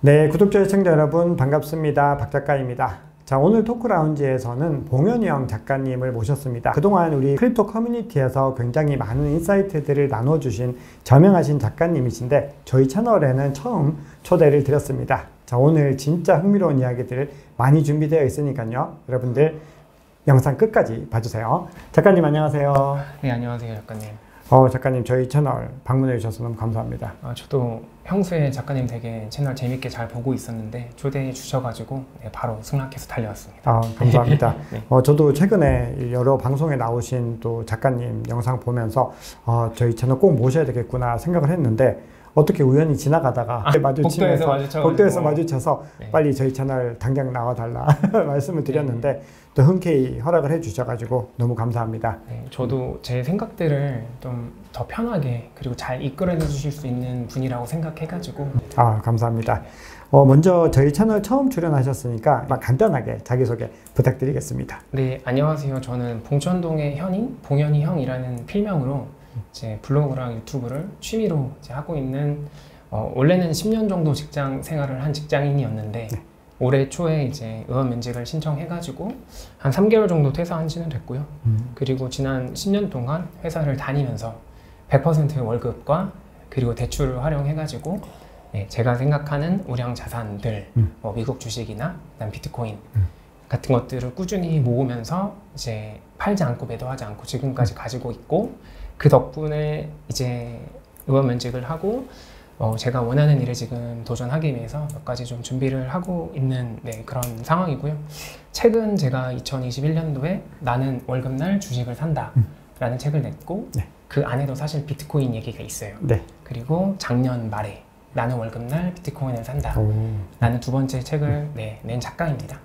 네, 구독자 시청자 여러분 반갑습니다. 박 작가입니다. 자, 오늘 토크라운지에서는 봉현영 작가님을 모셨습니다. 그동안 우리 크립토 커뮤니티에서 굉장히 많은 인사이트들을 나눠주신 저명하신 작가님이신데 저희 채널에는 처음 초대를 드렸습니다. 자, 오늘 진짜 흥미로운 이야기들 많이 준비되어 있으니까요. 여러분들 영상 끝까지 봐주세요. 작가님 안녕하세요. 네, 안녕하세요 작가님. 작가님 저희 채널 방문해 주셔서 너무 감사합니다. 저도 평소에 작가님 되게 채널 재밌게 잘 보고 있었는데 초대해 주셔가지고 바로 승낙해서 달려왔습니다. 감사합니다. 네. 저도 최근에 여러 방송에 나오신 또 작가님 영상 보면서 저희 채널 꼭 모셔야 되겠구나 생각을 했는데 어떻게 우연히 지나가다가 복도에서 마주쳐서 네. 빨리 저희 채널 당장 나와달라 말씀을 드렸는데 네. 또 흔쾌히 허락을 해주셔가지고 너무 감사합니다. 네, 저도 제 생각들을 좀 더 편하게 그리고 잘 이끌어 주실 수 있는 분이라고 생각해가지고 감사합니다. 먼저 저희 채널 처음 출연하셨으니까 간단하게 자기소개 부탁드리겠습니다. 네, 안녕하세요. 저는 봉천동의 현인 봉현이 형이라는 필명으로 제 블로그랑 유튜브를 취미로 하고 있는 원래는 10년 정도 직장 생활을 한 직장인이었는데 네. 올해 초에 이제 의원 면직을 신청해가지고 한 3개월 정도 퇴사한 지는 됐고요. 그리고 지난 10년 동안 회사를 다니면서 100% 월급과 그리고 대출을 활용해가지고 제가 생각하는 우량 자산들 미국 주식이나 그다음 비트코인 같은 것들을 꾸준히 모으면서 이제 팔지 않고 매도하지 않고 지금까지 가지고 있고 그 덕분에 이제 의원 면직을 하고 제가 원하는 일에 지금 도전하기 위해서 몇 가지 좀 준비를 하고 있는 그런 상황이고요. 최근 제가 2021년도에 나는 월급날 주식을 산다 라는 책을 냈고 네. 그 안에도 사실 비트코인 얘기가 있어요. 네. 그리고 작년 말에 나는 월급날 비트코인을 산다 라는 두 번째 책을 낸 작가입니다.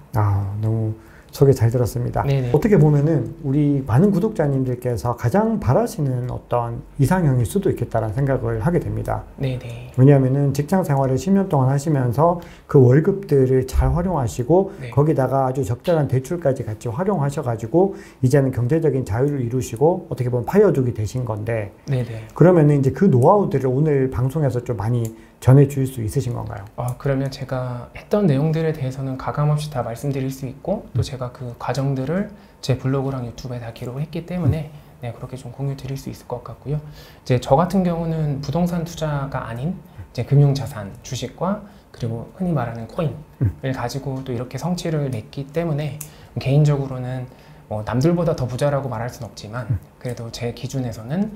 너무 소개 잘 들었습니다. 네네. 어떻게 보면은 우리 많은 구독자님들께서 가장 바라시는 어떤 이상형일 수도 있겠다라는 생각을 하게 됩니다. 네네. 왜냐하면은 직장 생활을 10년 동안 하시면서 그 월급들을 잘 활용하시고 네. 거기다가 아주 적절한 대출까지 같이 활용하셔가지고 이제는 경제적인 자유를 이루시고 어떻게 보면 파이어족이 되신 건데 네네. 그러면은 이제 그 노하우들을 오늘 방송에서 좀 많이 전해줄 수 있으신 건가요? 그러면 제가 했던 내용들에 대해서는 가감없이 다 말씀드릴 수 있고 또 제가 그 과정들을 제 블로그랑 유튜브에 다 기록을 했기 때문에 그렇게 좀 공유 드릴 수 있을 것 같고요. 이제 저 같은 경우는 부동산 투자가 아닌 이제 금융자산, 주식과 그리고 흔히 말하는 코인을 가지고 또 이렇게 성취를 냈기 때문에 개인적으로는 남들보다 더 부자라고 말할 수는 없지만 그래도 제 기준에서는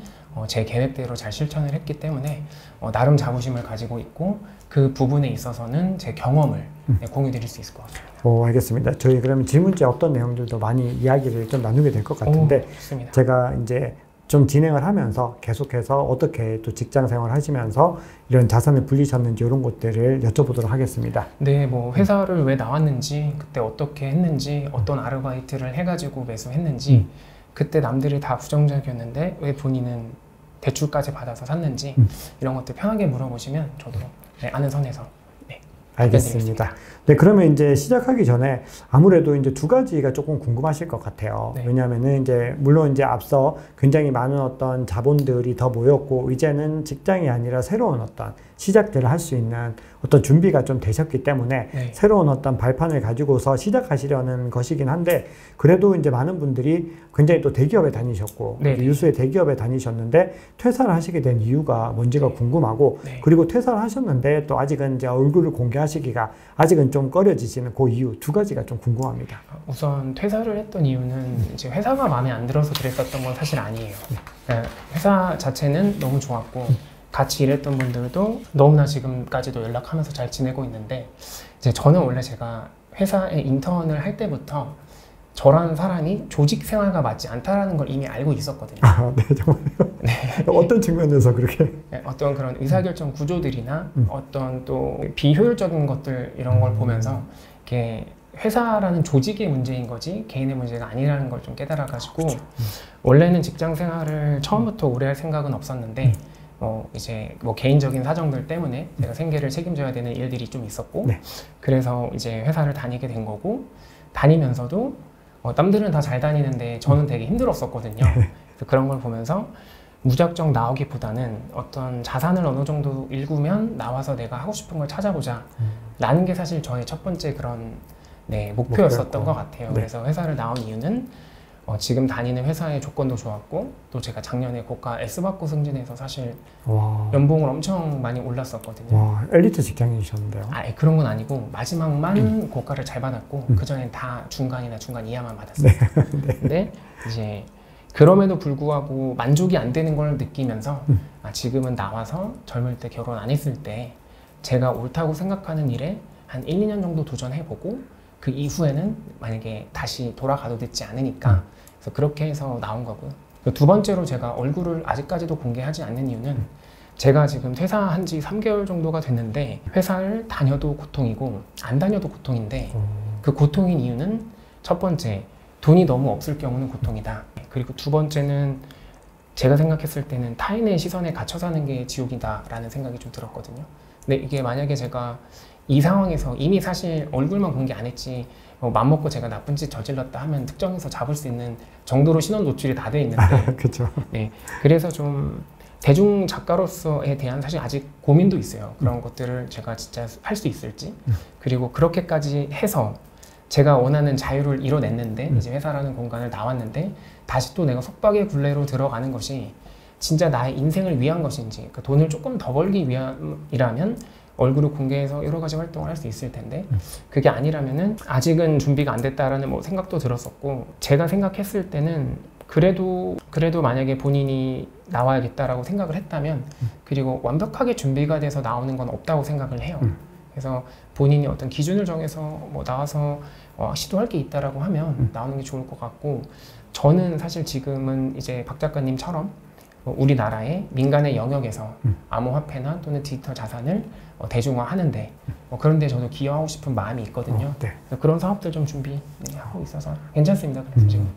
제 계획대로 잘 실천을 했기 때문에 나름 자부심을 가지고 있고 그 부분에 있어서는 제 경험을 공유 드릴 수 있을 것 같습니다. 알겠습니다. 저희 그러면 질문지에 어떤 내용들도 많이 이야기를 좀 나누게 될 것 같은데 제가 이제 좀 진행을 하면서 계속해서 어떻게 또 직장 생활 하시면서 이런 자산을 불리셨는지 이런 것들을 여쭤보도록 하겠습니다. 네, 회사를 왜 나왔는지, 그때 어떻게 했는지, 어떤 아르바이트를 해가지고 매수했는지, 그때 남들이 다 부정적이었는데 왜 본인은 대출까지 받아서 샀는지 이런 것들 편하게 물어보시면 저도 아는 선에서 알겠습니다. 네, 그러면 이제 시작하기 전에 아무래도 이제 두 가지가 조금 궁금하실 것 같아요. 네. 왜냐하면은 이제 물론 이제 앞서 굉장히 많은 어떤 자본들이 더 모였고 이제는 직장이 아니라 새로운 어떤 시작들을 할 수 있는 어떤 준비가 좀 되셨기 때문에 새로운 어떤 발판을 가지고서 시작하시려는 것이긴 한데 그래도 이제 많은 분들이 굉장히 또 대기업에 다니셨고 유수의 대기업에 다니셨는데 퇴사를 하시게 된 이유가 뭔지가 궁금하고 그리고 퇴사를 하셨는데 또 아직은 이제 얼굴을 공개하시기가 아직은 좀 꺼려지시는 그 이유 두 가지가 좀 궁금합니다. 우선 퇴사를 했던 이유는 이제 회사가 마음에 안 들어서 그랬었던 건 사실 아니에요. 회사 자체는 너무 좋았고 같이 일했던 분들도 너무나 지금까지도 연락하면서 잘 지내고 있는데 이제 저는 원래 제가 회사에 인턴을 할 때부터 저라는 사람이 조직 생활과 맞지 않다라는 걸 이미 알고 있었거든요. 네, 정말요? 네. 어떤 측면에서 그렇게? 어떤 그런 의사결정 구조들이나 어떤 또 비효율적인 것들 이런 걸 보면서 이렇게 회사라는 조직의 문제인 거지 개인의 문제가 아니라는 걸 좀 깨달아가지고 원래는 직장 생활을 처음부터 오래 할 생각은 없었는데 이제 개인적인 사정들 때문에 제가 생계를 책임져야 되는 일들이 좀 있었고 그래서 이제 회사를 다니게 된 거고 다니면서도 남들은 다 잘 다니는데 저는 되게 힘들었었거든요. 그래서 그런 걸 보면서 무작정 나오기보다는 어떤 자산을 어느 정도 일구면 나와서 내가 하고 싶은 걸 찾아보자 라는 게 사실 저의 첫 번째 그런 목표였었던 것 같아요. 그래서 회사를 나온 이유는 지금 다니는 회사의 조건도 좋았고 또 제가 작년에 고가 S받고 승진해서 사실 연봉을 엄청 많이 올랐었거든요. 와, 엘리트 직장인이셨는데요? 그런 건 아니고 마지막만 고가를 잘 받았고 그전엔 다 중간이나 중간 이하만 받았어요. 근데 이제 그럼에도 불구하고 만족이 안 되는 걸 느끼면서 지금은 나와서 젊을 때 결혼 안 했을 때 제가 옳다고 생각하는 일에 한 1, 2년 정도 도전해보고 그 이후에는 만약에 다시 돌아가도 늦지 않으니까 그래서 그렇게 해서 나온 거고요. 두 번째로 제가 얼굴을 아직까지도 공개하지 않는 이유는 제가 지금 퇴사한 지 3개월 정도가 됐는데 회사를 다녀도 고통이고 안 다녀도 고통인데 그 고통인 이유는 첫 번째 돈이 너무 없을 경우는 고통이다. 그리고 두 번째는 제가 생각했을 때는 타인의 시선에 갇혀 사는 게 지옥이다 라는 생각이 좀 들었거든요. 근데 이게 만약에 제가 이 상황에서 이미 사실 얼굴만 공개 안 했지 맘먹고 제가 나쁜 짓 저질렀다 하면 특정해서 잡을 수 있는 정도로 신원 노출이 다 돼 있는데 그렇죠. 그래서 좀 대중 작가로서에 대한 사실 아직 고민도 있어요. 그런 것들을 제가 진짜 할 수 있을지 그리고 그렇게까지 해서 제가 원하는 자유를 이뤄냈는데 이제 회사라는 공간을 나왔는데 다시 또 내가 속박의 굴레로 들어가는 것이 진짜 나의 인생을 위한 것인지 그러니까 돈을 조금 더 벌기 위함이라면 얼굴을 공개해서 여러 가지 활동을 할 수 있을 텐데 그게 아니라면은 아직은 준비가 안 됐다라는 생각도 들었었고 제가 생각했을 때는 그래도 만약에 본인이 나와야겠다라고 생각을 했다면 그리고 완벽하게 준비가 돼서 나오는 건 없다고 생각을 해요. 그래서 본인이 어떤 기준을 정해서 나와서 시도할 게 있다라고 하면 나오는 게 좋을 것 같고 저는 사실 지금은 이제 박 작가님처럼 우리나라의 민간의 영역에서 암호화폐나 또는 디지털 자산을 대중화하는데 그런데 저도 기여하고 싶은 마음이 있거든요. 그런 사업들 좀 준비하고 있어서 괜찮습니다. 그래서 지금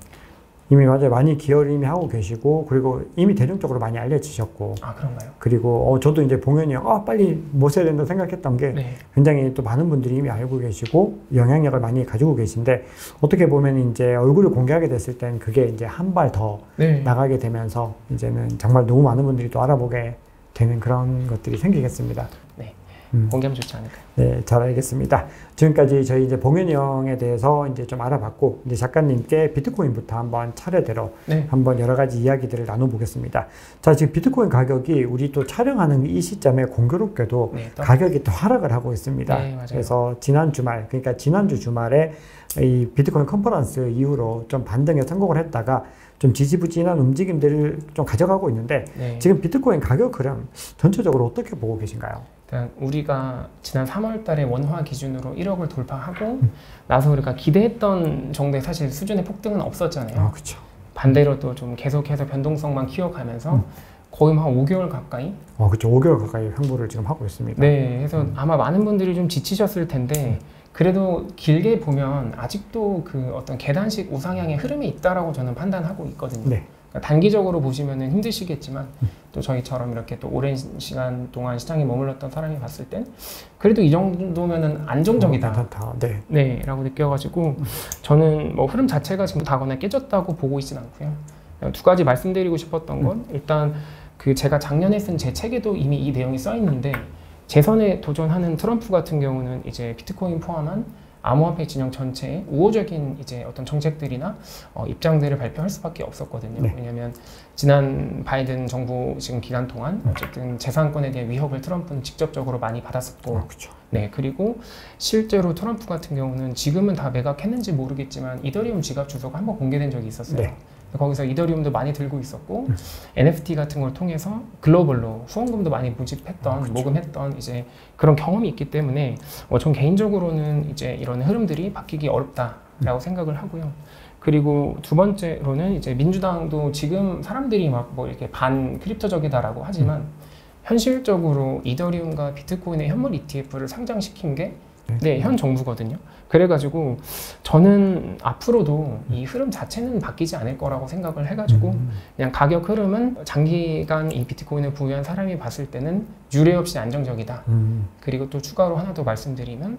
이미 맞아요. 많이 기여를 이미 하고 계시고 그리고 이미 대중적으로 많이 알려지셨고 그런가요? 그리고 저도 이제 봉현이 형 빨리 모셔야 된다 생각했던 게 굉장히 또 많은 분들이 이미 알고 계시고 영향력을 많이 가지고 계신데 어떻게 보면 이제 얼굴을 공개하게 됐을 땐 그게 이제 한 발 더 나가게 되면서 이제는 정말 너무 많은 분들이 또 알아보게 되는 그런 것들이 생기겠습니다. 공개하면 좋지 않을까요? 네, 잘 알겠습니다. 지금까지 저희 이제 봉현이 형에 대해서 이제 좀 알아봤고, 이제 작가님께 비트코인부터 한번 차례대로 한번 여러 가지 이야기들을 나눠보겠습니다. 자, 지금 비트코인 가격이 우리 또 촬영하는 이 시점에 공교롭게도 가격이 또 하락을 하고 있습니다. 그래서 지난 주말, 그러니까 지난주 주말에 이 비트코인 컨퍼런스 이후로 좀 반등에 성공을 했다가 좀 지지부진한 움직임들을 좀 가져가고 있는데 지금 비트코인 가격 흐름 전체적으로 어떻게 보고 계신가요? 우리가 지난 3월 달에 원화 기준으로 1억을 돌파하고 나서 우리가 기대했던 정도의 사실 수준의 폭등은 없었잖아요. 그렇죠. 반대로 또 좀 계속해서 변동성만 키워가면서 거의 한 5개월 가까이? 그렇죠. 5개월 가까이 횡보를 지금 하고 있습니다. 그래서 아마 많은 분들이 좀 지치셨을 텐데 그래도 길게 보면 아직도 그 어떤 계단식 우상향의 흐름이 있다라고 저는 판단하고 있거든요. 그러니까 단기적으로 보시면은 힘드시겠지만 또 저희처럼 이렇게 또 오랜 시간 동안 시장에 머물렀던 사람이 봤을 땐 그래도 이 정도면은 안정적이다. 괜찮다. 라고 느껴가지고 저는 흐름 자체가 지금 다거나 깨졌다고 보고 있진 않고요. 두 가지 말씀드리고 싶었던 건 일단 그 제가 작년에 쓴 제 책에도 이미 이 내용이 써 있는데 재선에 도전하는 트럼프 같은 경우는 이제 비트코인 포함한 암호화폐 진영 전체에 우호적인 이제 어떤 정책들이나 입장들을 발표할 수밖에 없었거든요. 왜냐하면 지난 바이든 정부 지금 기간 동안 어쨌든 재산권에 대한 위협을 트럼프는 직접적으로 많이 받았었고, 그리고 실제로 트럼프 같은 경우는 지금은 다 매각했는지 모르겠지만 이더리움 지갑 주소가 한번 공개된 적이 있었어요. 거기서 이더리움도 많이 들고 있었고 NFT 같은 걸 통해서 글로벌로 후원금도 많이 모집했던 모금했던 이제 그런 경험이 있기 때문에 전 개인적으로는 이제 이런 흐름들이 바뀌기 어렵다라고 생각을 하고요. 그리고 두 번째로는 이제 민주당도 지금 사람들이 막 이렇게 반 크립토적이다라고 하지만 현실적으로 이더리움과 비트코인의 현물 ETF를 상장시킨 게 현 정부거든요. 그래가지고 저는 앞으로도 이 흐름 자체는 바뀌지 않을 거라고 생각을 해가지고 그냥 가격 흐름은 장기간 이 비트코인을 보유한 사람이 봤을 때는 유례 없이 안정적이다. 그리고 또 추가로 하나 더 말씀드리면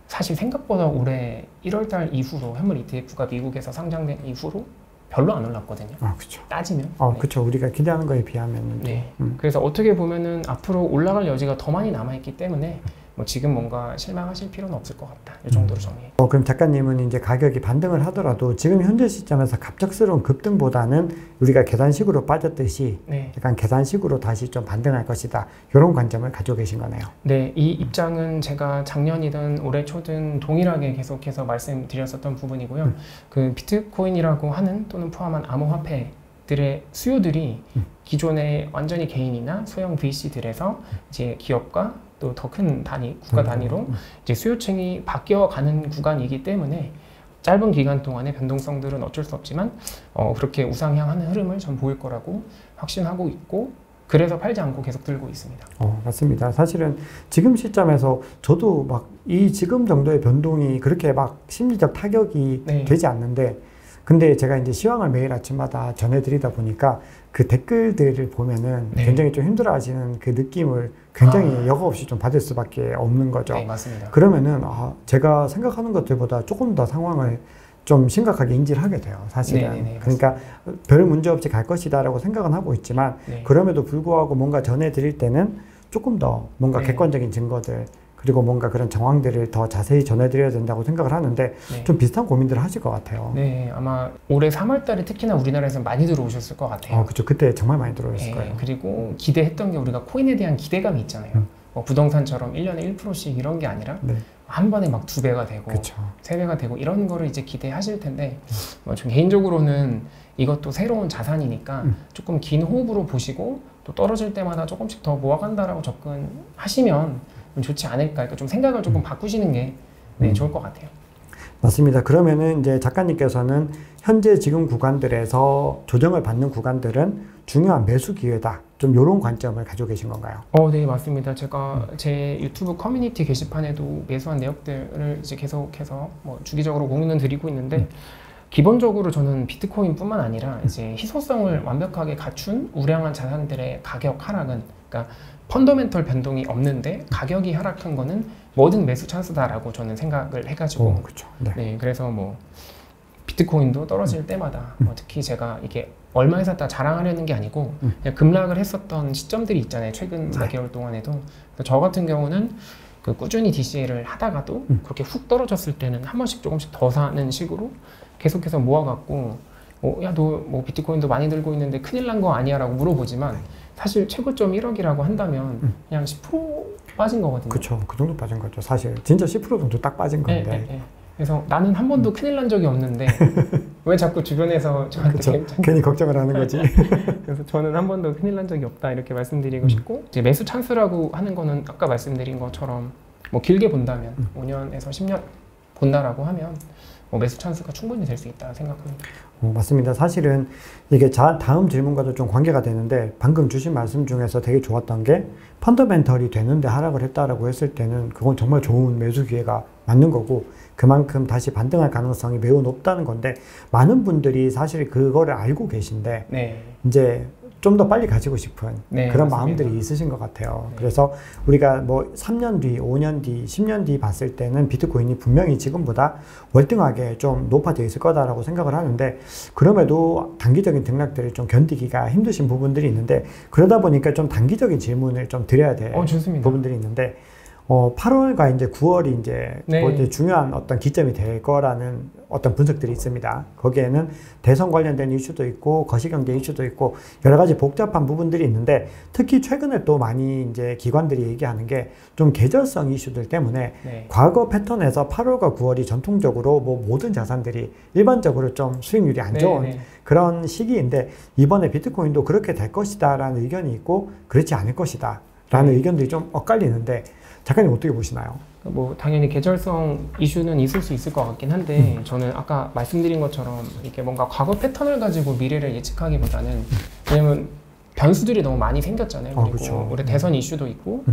사실 생각보다 올해 1월달 이후로 현물 ETF가 미국에서 상장된 이후로 별로 안 올랐거든요. 그렇죠. 따지면. 그렇죠. 우리가 기대하는 거에 비하면. 네. 그래서 어떻게 보면은 앞으로 올라갈 여지가 더 많이 남아있기 때문에 뭐 지금 뭔가 실망하실 필요는 없을 것 같다. 이 정도로 정리해. 그럼 작가님은 이제 가격이 반등을 하더라도 지금 현재 시점에서 갑작스러운 급등보다는 우리가 계단식으로 빠졌듯이 약간 계단식으로 다시 좀 반등할 것이다. 이런 관점을 가지고 계신 거네요. 네, 이 입장은 제가 작년이든 올해 초든 동일하게 계속해서 말씀드렸었던 부분이고요. 그 비트코인이라고 하는 또는 포함한 암호화폐들의 수요들이 기존의 완전히 개인이나 소형 VC들에서 이제 기업과 또 더 큰 단위, 국가 단위로 이제 수요층이 바뀌어가는 구간이기 때문에 짧은 기간 동안의 변동성들은 어쩔 수 없지만 그렇게 우상향하는 흐름을 전 보일 거라고 확신하고 있고 그래서 팔지 않고 계속 들고 있습니다. 맞습니다. 사실은 지금 시점에서 저도 막 이 지금 정도의 변동이 그렇게 막 심리적 타격이 되지 않는데 근데 제가 이제 시황을 매일 아침마다 전해드리다 보니까 그 댓글들을 보면은 굉장히 좀 힘들어하시는 그 느낌을 굉장히 여과 없이 좀 받을 수밖에 없는 거죠. 네, 맞습니다. 그러면은 제가 생각하는 것들보다 조금 더 상황을 좀 심각하게 인지를 하게 돼요. 사실은. 그러니까 별 문제 없이 갈 것이다라고 생각은 하고 있지만 그럼에도 불구하고 뭔가 전해드릴 때는 조금 더 뭔가 객관적인 증거들 그리고 뭔가 그런 정황들을 더 자세히 전해드려야 된다고 생각을 하는데 좀 비슷한 고민들을 하실 것 같아요. 네, 아마 올해 3월 달에 특히나 우리나라에서 많이 들어오셨을 것 같아요. 그렇죠. 그때 정말 많이 들어오셨을 거예요. 그리고 기대했던 게 우리가 코인에 대한 기대감이 있잖아요. 부동산처럼 1년에 1%씩 이런 게 아니라 한 번에 막 2배가 되고 3배가 되고 이런 거를 이제 기대하실 텐데 좀 개인적으로는 이것도 새로운 자산이니까 조금 긴 호흡으로 보시고 또 떨어질 때마다 조금씩 더 모아간다라고 접근하시면 좋지 않을까. 그러니까 좀 생각을 조금 바꾸시는 게 좋을 것 같아요. 맞습니다. 그러면은 이제 작가님께서는 현재 지금 구간들에서 조정을 받는 구간들은 중요한 매수 기회다. 좀 이런 관점을 가지고 계신 건가요? 네, 맞습니다. 제가 제 유튜브 커뮤니티 게시판에도 매수한 내역들을 이제 계속해서 뭐 주기적으로 공유는 드리고 있는데 기본적으로 저는 비트코인뿐만 아니라 이제 희소성을 완벽하게 갖춘 우량한 자산들의 가격 하락은 그러니까 펀더멘털 변동이 없는데 가격이 하락한 거는 뭐든 매수 찬스다라고 저는 생각을 해가지고 그렇죠. 그래서 뭐 비트코인도 떨어질 때마다 특히 제가 이게 얼마에 샀다 자랑하려는 게 아니고 그냥 급락을 했었던 시점들이 있잖아요. 최근 4개월 동안에도 저 같은 경우는 그 꾸준히 DCA를 하다가도 그렇게 훅 떨어졌을 때는 한 번씩 조금씩 더 사는 식으로 계속해서 모아갖고 야, 너 뭐 비트코인도 많이 들고 있는데 큰일 난 거 아니야? 라고 물어보지만 사실 최고점 1억이라고 한다면 그냥 10% 빠진 거거든요. 그렇죠. 그 정도 빠진 거죠. 사실 진짜 10% 정도 딱 빠진 건데. 그래서 나는 한 번도 큰일 난 적이 없는데 왜 자꾸 주변에서 저한테 괜히 걱정을 하는 거지. 그래서 저는 한 번도 큰일 난 적이 없다 이렇게 말씀드리고 싶고 이제 매수 찬스라고 하는 거는 아까 말씀드린 것처럼 뭐 길게 본다면 5년에서 10년 본다라고 하면 매수 찬스가 충분히 될 수 있다 생각합니다. 맞습니다. 사실은 이게 다음 질문과도 좀 관계가 되는데 방금 주신 말씀 중에서 되게 좋았던 게 펀더멘털이 되는데 하락을 했다라고 했을 때는 그건 정말 좋은 매수 기회가 맞는 거고 그만큼 다시 반등할 가능성이 매우 높다는 건데 많은 분들이 사실 그거를 알고 계신데 이제 좀 더 빨리 가지고 싶은 그런 맞습니다. 마음들이 있으신 것 같아요. 그래서 우리가 뭐 3년 뒤, 5년 뒤, 10년 뒤 봤을 때는 비트코인이 분명히 지금보다 월등하게 좀 높아져 있을 거다라고 생각을 하는데 그럼에도 단기적인 등락들을 좀 견디기가 힘드신 부분들이 있는데 그러다 보니까 좀 단기적인 질문을 좀 드려야 될 부분들이 있는데 8월과 이제 9월이 이제 중요한 어떤 기점이 될 거라는 어떤 분석들이 있습니다. 거기에는 대선 관련된 이슈도 있고 거시경제 이슈도 있고 여러 가지 복잡한 부분들이 있는데 특히 최근에 또 많이 이제 기관들이 얘기하는 게 좀 계절성 이슈들 때문에 과거 패턴에서 8월과 9월이 전통적으로 뭐 모든 자산들이 일반적으로 좀 수익률이 안 좋은 그런 시기인데 이번에 비트코인도 그렇게 될 것이다라는 의견이 있고 그렇지 않을 것이다 라는 의견들이 좀 엇갈리는데 작가님 어떻게 보시나요? 뭐 당연히 계절성 이슈는 있을 수 있을 것 같긴 한데 저는 아까 말씀드린 것처럼 이렇게 뭔가 과거 패턴을 가지고 미래를 예측하기보다는 왜냐면 변수들이 너무 많이 생겼잖아요. 그리고 그렇죠. 올해 대선 이슈도 있고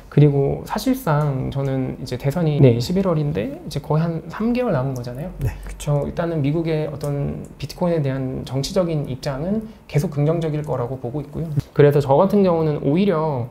그리고 사실상 저는 이제 대선이 11월인데 이제 거의 한 3개월 남은 거잖아요. 그렇죠. 일단은 미국의 어떤 비트코인에 대한 정치적인 입장은 계속 긍정적일 거라고 보고 있고요. 그래서 저 같은 경우는 오히려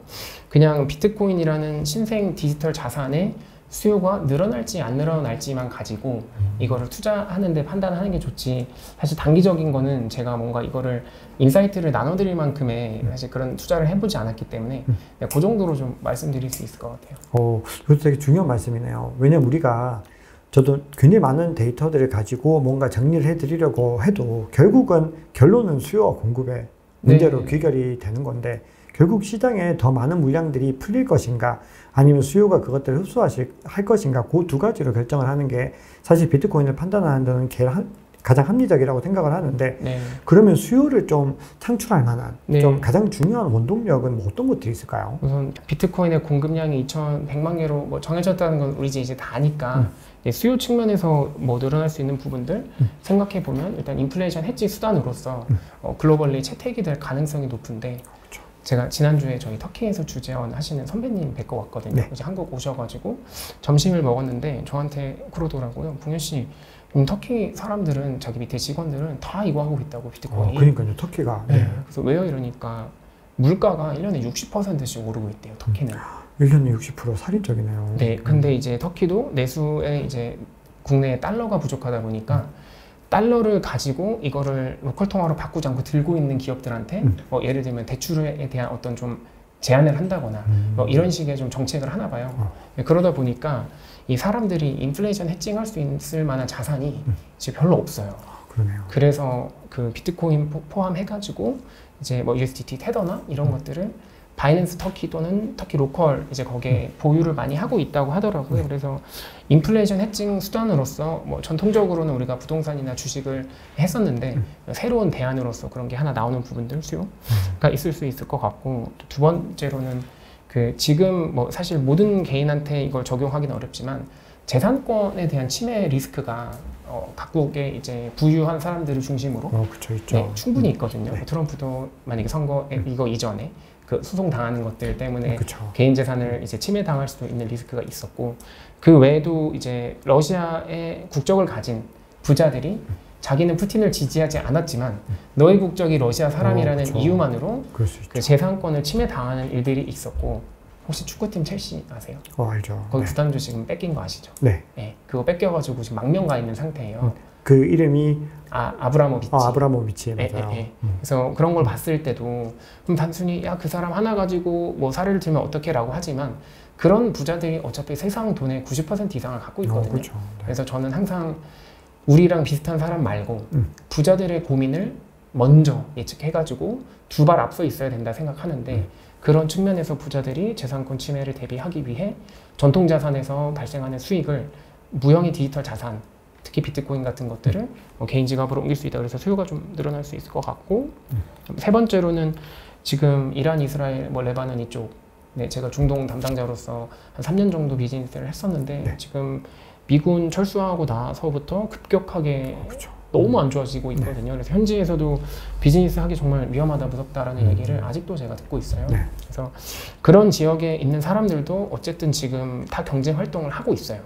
그냥 비트코인이라는 신생 디지털 자산의 수요가 늘어날지 안 늘어날지만 가지고 이거를 투자하는데 판단하는 게 좋지, 사실 단기적인 거는 제가 뭔가 이거를 인사이트를 나눠드릴 만큼의 사실 그런 투자를 해보지 않았기 때문에 그 정도로 좀 말씀드릴 수 있을 것 같아요. 이것도 되게 중요한 말씀이네요. 왜냐면 우리가 저도 굉장히 많은 데이터들을 가지고 뭔가 정리를 해드리려고 해도 결국은 결론은 수요와 공급의 문제로 귀결이 되는 건데, 결국 시장에 더 많은 물량들이 풀릴 것인가 아니면 수요가 그것들을 할 것인가, 그 두 가지로 결정을 하는 게 사실 비트코인을 판단하는 데는 가장 합리적이라고 생각을 하는데, 그러면 수요를 좀 창출할 만한 좀 가장 중요한 원동력은 뭐 어떤 것들이 있을까요? 우선 비트코인의 공급량이 2,100만 개로 뭐 정해졌다는 건 우리 이제 다 아니까 수요 측면에서 뭐 늘어날 수 있는 부분들 생각해 보면, 일단 인플레이션 해지 수단으로서 글로벌리 채택이 될 가능성이 높은데, 제가 지난주에 저희 터키에서 주재원 하시는 선배님 뵙고 왔거든요. 이제 한국 오셔가지고 점심을 먹었는데 저한테 그러더라고요. 봉현 씨, 터키 사람들은, 자기 밑에 직원들은 다 이거 하고 있다고, 비트코인. 그러니까요, 터키가. 그래서 왜요? 이러니까 물가가 1년에 60%씩 오르고 있대요, 터키는. 1년에 60% 살인적이네요. 근데 이제 터키도 내수에 이제 국내에 달러가 부족하다 보니까 달러를 가지고 이거를 로컬 통화로 바꾸지 않고 들고 있는 기업들한테 뭐 예를 들면 대출에 대한 어떤 좀 제한을 한다거나 뭐 이런 식의 좀 정책을 하나 봐요. 그러다 보니까 이 사람들이 인플레이션 해칭할 수 있을 만한 자산이 이제 별로 없어요. 그러네요. 그래서 그 비트코인 포함해가지고 이제 뭐 USDT 테더나 이런 것들을 바이낸스 터키 또는 터키 로컬 이제 거기에 보유를 많이 하고 있다고 하더라고요. 그래서 인플레이션 해칭 수단으로서 뭐 전통적으로는 우리가 부동산이나 주식을 했었는데 새로운 대안으로서 그런 게 하나 나오는 부분들, 수요가 있을 수 있을 것 같고, 두 번째로는 그 지금 뭐 사실 모든 개인한테 이걸 적용하기는 어렵지만 재산권에 대한 침해 리스크가 각국의 이제 부유한 사람들을 중심으로 그쵸, 있죠. 충분히 있거든요. 트럼프도 만약에 선거 이거 이전에 그 소송 당하는 것들 때문에 개인 재산을 이제 침해당할 수도 있는 리스크가 있었고, 그 외에도 이제 러시아의 국적을 가진 부자들이 자기는 푸틴을 지지하지 않았지만 너의 국적이 러시아 사람이라는 이유만으로 그 재산권을 침해당하는 일들이 있었고, 혹시 축구팀 첼시 아세요? 알죠. 거기 구단주 지금 뺏긴 거 아시죠? 그거 뺏겨가지고 지금 망명 가 있는 상태예요. 그 이름이 아브라모비치. 아브라모비치, 맞아요. 그래서 그런 걸 봤을 때도 그럼 단순히 야, 그 사람 하나 가지고 뭐 사례를 들면 어떻게 라고 하지만, 그런 부자들이 어차피 세상 돈의 90% 이상을 갖고 있거든요. 그래서 저는 항상 우리랑 비슷한 사람 말고 부자들의 고민을 먼저 예측해가지고 두 발 앞서 있어야 된다 생각하는데, 그런 측면에서 부자들이 재산권 침해를 대비하기 위해 전통자산에서 발생하는 수익을 무형의 디지털 자산, 특히 비트코인 같은 것들을 개인 지갑으로 옮길 수 있다. 그래서 수요가 좀 늘어날 수 있을 것 같고, 세 번째로는 지금 이란, 이스라엘, 뭐 레바논 이쪽, 제가 중동 담당자로서 한 3년 정도 비즈니스를 했었는데 지금 미군 철수하고 나서부터 급격하게 너무 안 좋아지고 있거든요. 그래서 현지에서도 비즈니스 하기 정말 위험하다, 무섭다라는 얘기를 아직도 제가 듣고 있어요. 그래서 그런 지역에 있는 사람들도 어쨌든 지금 다 경제 활동을 하고 있어요.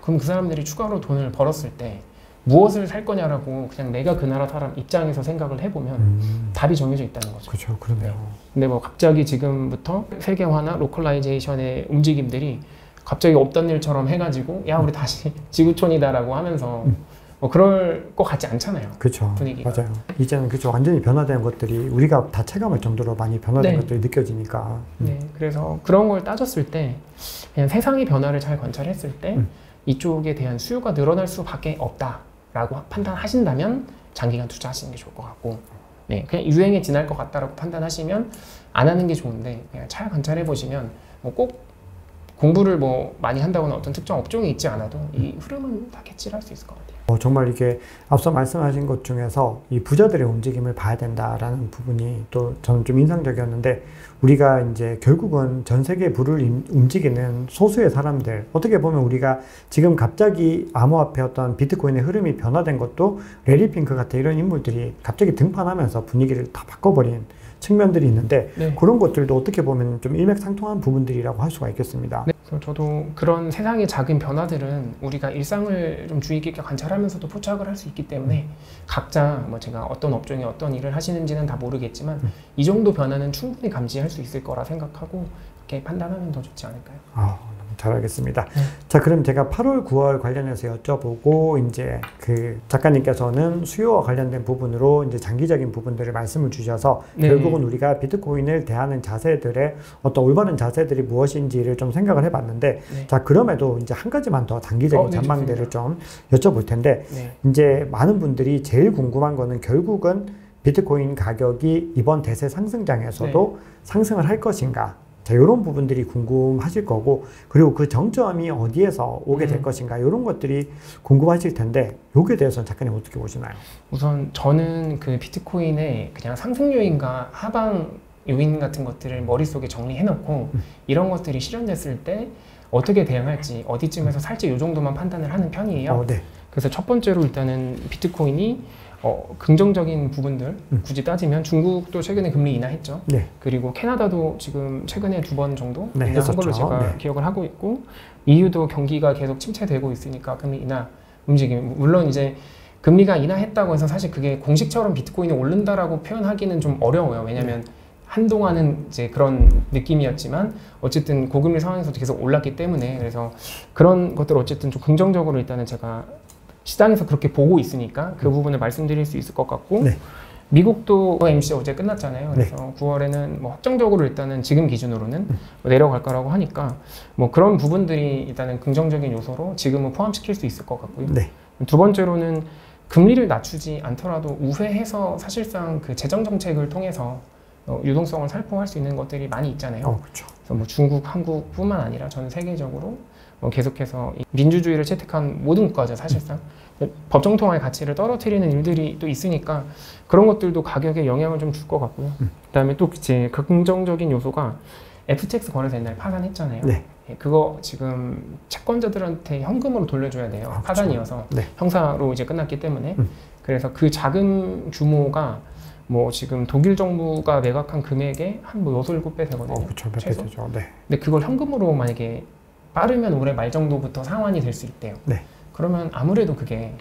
그럼 그 사람들이 추가로 돈을 벌었을 때 무엇을 살 거냐라고 그냥 내가 그 나라 사람 입장에서 생각을 해보면 답이 정해져 있다는 거죠. 그렇죠, 그러네요. 근데 뭐 갑자기 지금부터 세계화나 로컬라이제이션의 움직임들이 갑자기 없던 일처럼 해가지고 야, 우리 다시 지구촌이다라고 하면서 뭐 그럴 것 같지 않잖아요. 그렇죠. 분위기가. 맞아요. 이제는 완전히 변화된 것들이 우리가 다 체감할 정도로 많이 변화된 것들이 느껴지니까. 그래서 그런 걸 따졌을 때 그냥 세상의 변화를 잘 관찰했을 때 이쪽에 대한 수요가 늘어날 수밖에 없다라고 판단하신다면 장기간 투자하시는 게 좋을 것 같고, 그냥 유행에 지날 것 같다라고 판단하시면 안 하는 게 좋은데, 그냥 잘 관찰해 보시면 뭐 꼭 공부를 뭐 많이 한다거나 어떤 특정 업종이 있지 않아도 이 흐름은 다 캐치를 할 수 있을 것 같아요. 정말 이게 앞서 말씀하신 것 중에서 이 부자들의 움직임을 봐야 된다라는 부분이 또 저는 좀 인상적이었는데, 우리가 이제 결국은 전 세계 부를 움직이는 소수의 사람들, 어떻게 보면 우리가 지금 갑자기 암호화폐 어떤 비트코인의 흐름이 변화된 것도 레리 핑크 같은 이런 인물들이 갑자기 등판하면서 분위기를 다 바꿔버린 측면들이 있는데, 그런 것들도 어떻게 보면 좀 일맥상통한 부분들이라고 할 수가 있겠습니다. 그래서 저도 그런 세상의 작은 변화들은 우리가 일상을 좀 주의 깊게 관찰하면서도 포착을 할 수 있기 때문에 각자 뭐 제가 어떤 업종에 어떤 일을 하시는지는 다 모르겠지만 이 정도 변화는 충분히 감지할 수 있을 거라 생각하고 이렇게 판단하면 더 좋지 않을까요? 너무 잘 알겠습니다. 자, 그럼 제가 8월, 9월 관련해서 여쭤보고, 이제 그 작가님께서는 수요와 관련된 부분으로 이제 장기적인 부분들을 말씀을 주셔서 결국은 우리가 비트코인을 대하는 자세들의 어떤 올바른 자세들이 무엇인지를 좀 생각을 해봤는데, 자, 그럼에도 이제 한 가지만 더 단기적인 전망들을 좀 여쭤볼 텐데, 이제 많은 분들이 제일 궁금한 거는 결국은 비트코인 가격이 이번 대세 상승장에서도 상승을 할 것인가? 자, 이런 부분들이 궁금하실 거고, 그리고 그 정점이 어디에서 오게 될 것인가, 이런 것들이 궁금하실 텐데, 여기에 대해서는 작가님 어떻게 보시나요? 우선 저는 그 비트코인의 그냥 상승 요인과 하방 요인 같은 것들을 머릿속에 정리해놓고 이런 것들이 실현됐을 때 어떻게 대응할지, 어디쯤에서 살지, 이 정도만 판단을 하는 편이에요. 그래서 첫 번째로 일단은 비트코인이 긍정적인 부분들 굳이 따지면 중국도 최근에 금리 인하했죠. 그리고 캐나다도 지금 최근에 2번 정도 인하한 걸로 제가 기억을 하고 있고, EU도 경기가 계속 침체되고 있으니까 금리 인하 움직임. 물론 이제 금리가 인하했다고 해서 사실 그게 공식처럼 비트코인이 오른다라고 표현하기는 좀 어려워요. 왜냐하면 한동안은 이제 그런 느낌이었지만 어쨌든 고금리 상황에서도 계속 올랐기 때문에, 그래서 그런 것들 어쨌든 좀 긍정적으로 일단은 제가 시장에서 그렇게 보고 있으니까 그 부분을 말씀드릴 수 있을 것 같고, 미국도 MC 어제 끝났잖아요. 그래서 9월에는 뭐 확정적으로 일단은 지금 기준으로는 내려갈 거라고 하니까 뭐 그런 부분들이 일단은 긍정적인 요소로 지금은 포함시킬 수 있을 것 같고요. 두 번째로는 금리를 낮추지 않더라도 우회해서 사실상 그 재정 정책을 통해서 유동성을 살포할 수 있는 것들이 많이 있잖아요. 그래서 뭐 중국, 한국뿐만 아니라 전 세계적으로 계속해서 민주주의를 채택한 모든 국가죠, 사실상. 법정 통화의 가치를 떨어뜨리는 일들이 또 있으니까 그런 것들도 가격에 영향을 좀 줄 것 같고요. 그다음에 또 이제 긍정적인 요소가 FTX 거래소 옛날에 파산했잖아요. 그거 지금 채권자들한테 현금으로 돌려줘야 돼요. 파산이어서 형사로 이제 끝났기 때문에. 그래서 그 자금 규모가 뭐 지금 독일 정부가 매각한 금액의 한 뭐 6, 7배 되거든요. 최소. 근데 그걸 현금으로 만약에 빠르면 올해 말 정도부터 상환이 될 수 있대요. 그러면 아무래도 그게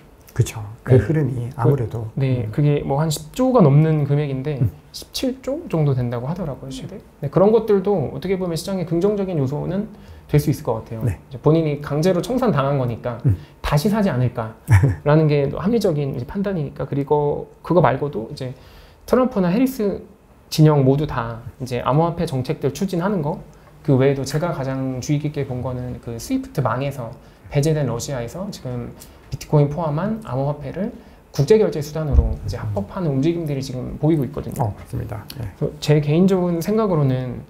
그 흐름이 아무래도 그게 뭐 한 10조가 넘는 금액인데 17조 정도 된다고 하더라고요, 최대. 그런 것들도 어떻게 보면 시장의 긍정적인 요소는 될 수 있을 것 같아요. 이제 본인이 강제로 청산 당한 거니까 다시 사지 않을까라는 게 합리적인 이제 판단이니까. 그리고 그거 말고도 이제 트럼프나 해리스 진영 모두 다 이제 암호화폐 정책들 추진하는 거, 그 외에도 제가 가장 주의 깊게 본 거는 그 스위프트 망에서 배제된 러시아에서 지금 비트코인 포함한 암호화폐를 국제결제 수단으로 이제 합법화하는 움직임들이 지금 보이고 있거든요. 맞습니다. 제 개인적인 생각으로는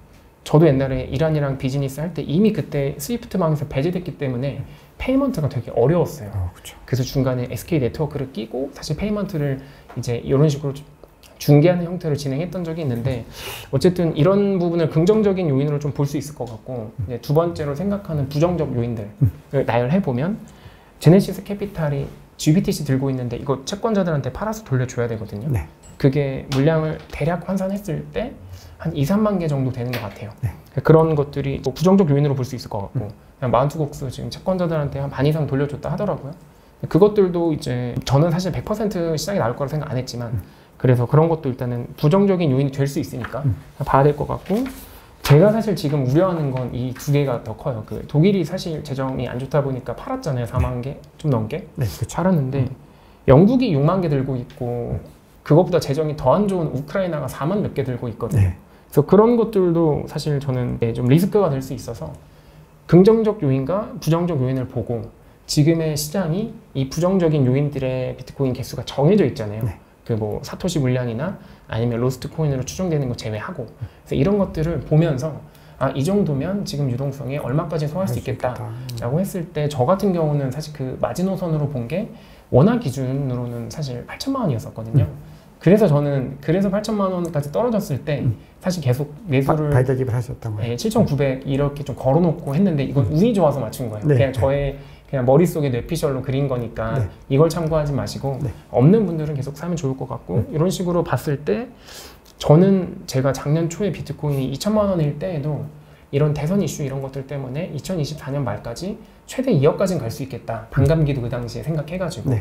저도 옛날에 이란이랑 비즈니스 할 때 이미 그때 스위프트 망에서 배제됐기 때문에 페이먼트가 되게 어려웠어요. 그래서 중간에 SK 네트워크를 끼고 사실 페이먼트를 이제 이런 식으로 중개하는 형태를 진행했던 적이 있는데, 어쨌든 이런 부분을 긍정적인 요인으로 좀 볼 수 있을 것 같고, 이제 두 번째로 생각하는 부정적 요인들을 나열해보면 제네시스 캐피탈이 GBTC 들고 있는데 이거 채권자들한테 팔아서 돌려줘야 되거든요. 그게 물량을 대략 환산했을 때 한 2, 3만 개 정도 되는 것 같아요. 그런 것들이 뭐 부정적 요인으로 볼 수 있을 것 같고, 마운트곡스 지금 채권자들한테 한 반 이상 돌려줬다 하더라고요. 그것들도 이제 저는 사실 100% 시장에 나올 거라 생각 안 했지만, 그래서 그런 것도 일단은 부정적인 요인이 될 수 있으니까 봐야 될 것 같고, 제가 사실 지금 우려하는 건 이 두 개가 더 커요. 그 독일이 사실 재정이 안 좋다 보니까 팔았잖아요. 4만 개 좀 넘게 팔았는데 영국이 6만 개 들고 있고 그것보다 재정이 더 안 좋은 우크라이나가 4만 몇 개 들고 있거든요. 그래서 그런 것들도 사실 저는 좀 리스크가 될 수 있어서 긍정적 요인과 부정적 요인을 보고, 지금의 시장이 이 부정적인 요인들의 비트코인 개수가 정해져 있잖아요. 그 뭐 사토시 물량이나 아니면 로스트 코인으로 추정되는 거 제외하고, 그래서 이런 것들을 보면서 이 정도면 지금 유동성에 얼마까지 소화할 수 있겠다라고 했을 때, 저 같은 경우는 사실 그 마지노선으로 본 게 원화 기준으로는 사실 8천만 원이었었거든요. 그래서 저는 8천만 원까지 떨어졌을 때 사실 계속 매수를 발대집을 하셨던 거예요. 7,900 이렇게 좀 걸어놓고 했는데, 이건 운이 좋아서 맞춘 거예요. 그냥 저의 그냥 머릿속에 뇌피셜로 그린 거니까 이걸 참고하지 마시고 없는 분들은 계속 사면 좋을 것 같고, 이런 식으로 봤을 때 저는 제가 작년 초에 비트코인이 2천만 원일 때에도 이런 대선 이슈 이런 것들 때문에 2024년 말까지 최대 2억까지는 갈 수 있겠다, 반감기도 그 당시에 생각해가지고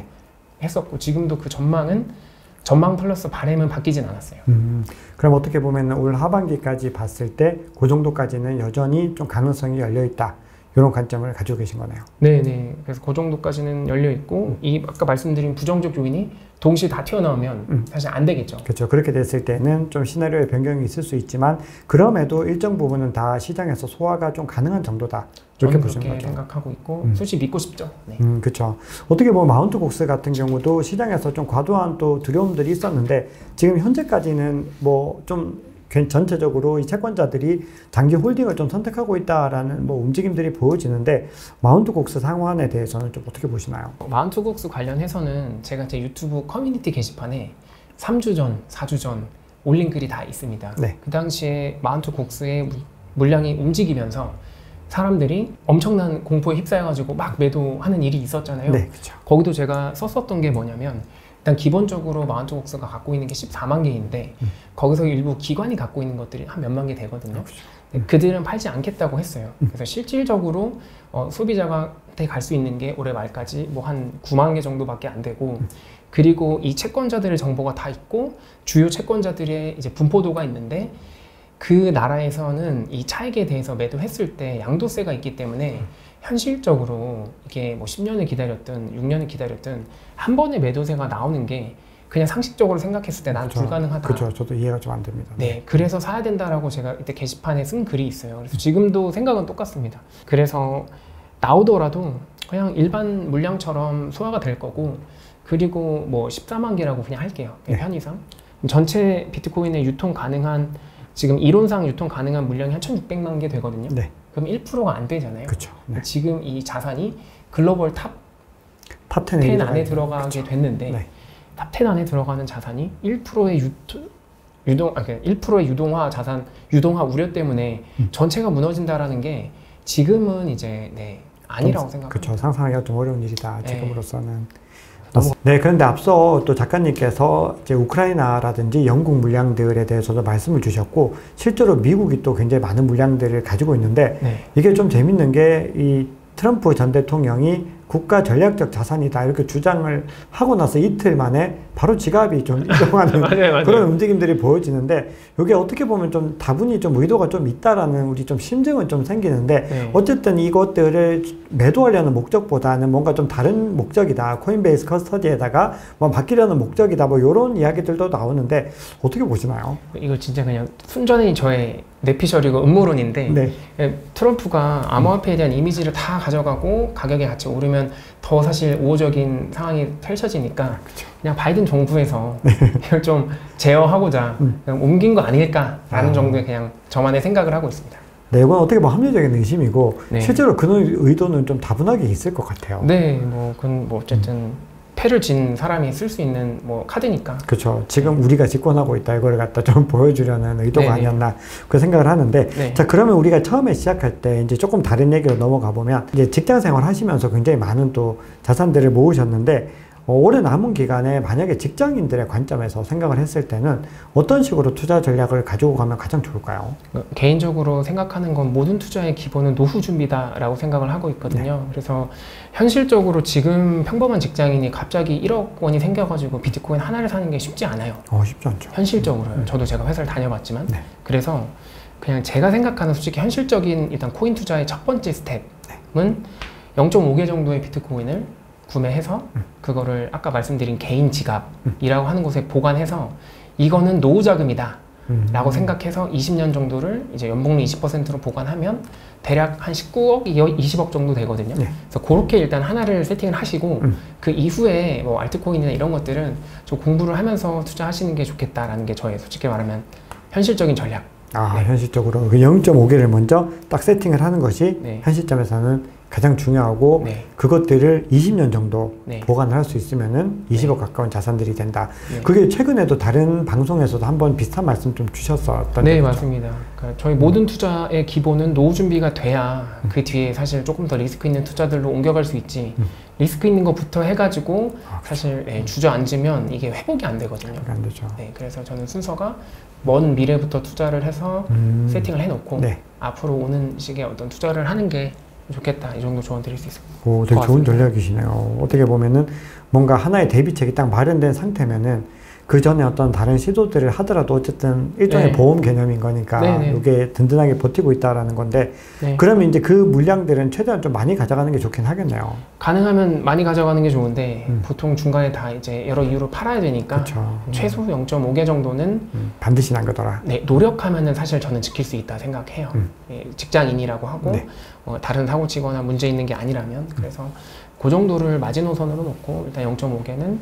했었고, 지금도 그 전망 플러스 바람은 바뀌진 않았어요. 그럼 어떻게 보면 올 하반기까지 봤을 때 그 정도까지는 여전히 좀 가능성이 열려 있다, 이런 관점을 가지고 계신 거네요. 네네. 그래서 그 정도까지는 열려 있고 이 아까 말씀드린 부정적 요인이 동시에 다 튀어나오면 사실 안 되겠죠. 그렇죠. 그렇게 됐을 때는 좀 시나리오의 변경이 있을 수 있지만 그럼에도 일정 부분은 다 시장에서 소화가 좀 가능한 정도다. 이렇게 보시는 거죠. 생각하고 있고 솔직히 믿고 싶죠. 네. 그렇죠. 어떻게 보면 마운트곡스 같은 경우도 시장에서 좀 과도한 또 두려움들이 있었는데 지금 현재까지는 뭐 좀 전체적으로 이 채권자들이 장기 홀딩을 좀 선택하고 있다라는 뭐 움직임들이 보여지는데 마운트곡스 상환에 대해서는 좀 어떻게 보시나요? 마운트곡스 관련해서는 제가 제 유튜브 커뮤니티 게시판에 3주 전, 4주 전 올린 글이 다 있습니다. 네. 그 당시에 마운트곡스의 물량이 움직이면서 사람들이 엄청난 공포에 휩싸여가지고 막 매도하는 일이 있었잖아요. 네, 그렇죠. 거기도 제가 썼었던 게 뭐냐면 일단 기본적으로 마운트곡스가 갖고 있는 게 14만 개인데 거기서 일부 기관이 갖고 있는 것들이 한 몇만 개 되거든요. 그렇죠. 그들은 팔지 않겠다고 했어요. 그래서 실질적으로 소비자한테 갈 수 있는 게 올해 말까지 뭐 한 9만 개 정도밖에 안 되고 그리고 이 채권자들의 정보가 다 있고 주요 채권자들의 이제 분포도가 있는데 그 나라에서는 이 차익에 대해서 매도했을 때 양도세가 있기 때문에 현실적으로 이게 뭐 10년을 기다렸든 6년을 기다렸든 한 번에 매도세가 나오는 게 그냥 상식적으로 생각했을 때 난 그렇죠. 불가능하다. 그렇죠. 저도 이해가 좀 안 됩니다. 네, 그래서 사야 된다라고 제가 이때 게시판에 쓴 글이 있어요. 그래서 지금도 생각은 똑같습니다. 그래서 나오더라도 그냥 일반 물량처럼 소화가 될 거고 그리고 뭐 14만 개라고 그냥 할게요. 네. 편의상. 전체 비트코인의 유통 가능한 지금 이론상 유통 가능한 물량이 한 1,600만 개 되거든요. 네. 그럼 1%가 안 되잖아요. 그렇죠. 네. 지금 이 자산이 글로벌 탑 10 안에 들어가게 그렇죠. 됐는데 네. 탑 10 안에 들어가는 자산이 1%의 그러니까 1%의 유동화 자산, 유동화 우려 때문에 전체가 무너진다라는 게 지금은 이제 아니라고 생각합니다. 그렇죠. 상상하기가 좀 어려운 일이다. 지금으로서는. 네, 그런데 앞서 또 작가님께서 이제 우크라이나라든지 영국 물량들에 대해서도 말씀을 주셨고 실제로 미국이 또 굉장히 많은 물량들을 가지고 있는데 이게 좀 재밌는 게 이 트럼프 전 대통령이 국가 전략적 자산이다 이렇게 주장을 하고 나서 이틀 만에 바로 지갑이 좀 이동하는 맞아요. 그런 움직임들이 보여지는데 이게 어떻게 보면 좀 다분히 좀 의도가 좀 있다라는 우리 좀 심증은 좀 생기는데 어쨌든 이것들을 매도하려는 목적보다는 뭔가 좀 다른 목적이다. 코인베이스 커스터디에다가 뭐 맡기려는 목적이다. 뭐 이런 이야기들도 나오는데 어떻게 보시나요? 이거 진짜 그냥 순전히 저의 내피셜이고 음모론인데 트럼프가 암호화폐에 대한 이미지를 다 가져가고 가격이 같이 오르면 더 사실 우호적인 상황이 펼쳐지니까 그냥 바이든 정부에서 이걸 좀 제어하고자 그냥 옮긴 거 아닐까라는 정도의 그냥 저만의 생각을 하고 있습니다. 네, 이건 어떻게 보면 합리적인 의심이고 실제로 그 의도는 좀 다분하게 있을 것 같아요. 네, 그건 어쨌든 패를 진 사람이 쓸 수 있는 카드니까. 그렇죠. 지금 우리가 집권하고 있다 이걸 갖다 좀 보여주려는 의도가 아니었나 그 생각을 하는데 자 그러면 우리가 처음에 시작할 때 이제 조금 다른 얘기로 넘어가 보면 이제 직장 생활 하시면서 굉장히 많은 또 자산들을 모으셨는데 올해 남은 기간에 만약에 직장인들의 관점에서 생각을 했을 때는 어떤 식으로 투자 전략을 가지고 가면 가장 좋을까요? 개인적으로 생각하는 건 모든 투자의 기본은 노후 준비다라고 생각을 하고 있거든요. 그래서 현실적으로 지금 평범한 직장인이 갑자기 1억 원이 생겨가지고 비트코인 하나를 사는 게 쉽지 않아요. 쉽지 않죠. 현실적으로요. 저도 제가 회사를 다녀봤지만 그래서 그냥 제가 생각하는 솔직히 현실적인 일단 코인 투자의 첫 번째 스텝은 0.5개 정도의 비트코인을 구매해서 그거를 아까 말씀드린 개인 지갑이라고 하는 곳에 보관해서 이거는 노후 자금이다 라고 생각해서 20년 정도를 이제 연봉률 20%로 보관하면 대략 한 19억, 20억 정도 되거든요. 그래서 그렇게 일단 하나를 세팅을 하시고 그 이후에 뭐 알트코인이나 이런 것들은 좀 공부를 하면서 투자하시는 게 좋겠다라는 게 저의 솔직히 말하면 현실적인 전략. 현실적으로 그 0.5개를 먼저 딱 세팅을 하는 것이 현 시점에서는 가장 중요하고 그것들을 20년 정도 보관을 할 수 있으면은 20억 가까운 자산들이 된다. 그게 최근에도 다른 방송에서도 한번 비슷한 말씀 좀 주셨었던 네, 맞습니다. 그러니까 저희 모든 투자의 기본은 노후 준비가 돼야 그 뒤에 사실 조금 더 리스크 있는 투자들로 옮겨갈 수 있지. 리스크 있는 것부터 해가지고 사실 주저앉으면 이게 회복이 안 되거든요. 안 되죠. 그래서 저는 순서가 먼 미래부터 투자를 해서 세팅을 해놓고 앞으로 오는 시기에 어떤 투자를 하는 게 좋겠다. 이 정도 조언 드릴 수 있습니다. 되게 좋은 전략이시네요. 어떻게 보면은 뭔가 하나의 대비책이 딱 마련된 상태면은 그 전에 어떤 다른 시도들을 하더라도 어쨌든 일종의 네. 보험 개념인 거니까 네네. 이게 든든하게 버티고 있다라는 건데 네. 그러면 이제 그 물량들은 최대한 좀 많이 가져가는 게 좋긴 하겠네요. 가능하면 많이 가져가는 게 좋은데 보통 중간에 다 이제 여러 이유로 팔아야 되니까 그쵸. 최소 0.5개 정도는 반드시 남겨둬라. 네, 노력하면은 사실 저는 지킬 수 있다 생각해요. 예, 직장인이라고 하고 네. 다른 사고 치거나 문제 있는 게 아니라면 그래서 그 정도를 마지노선으로 놓고 일단 0.5개는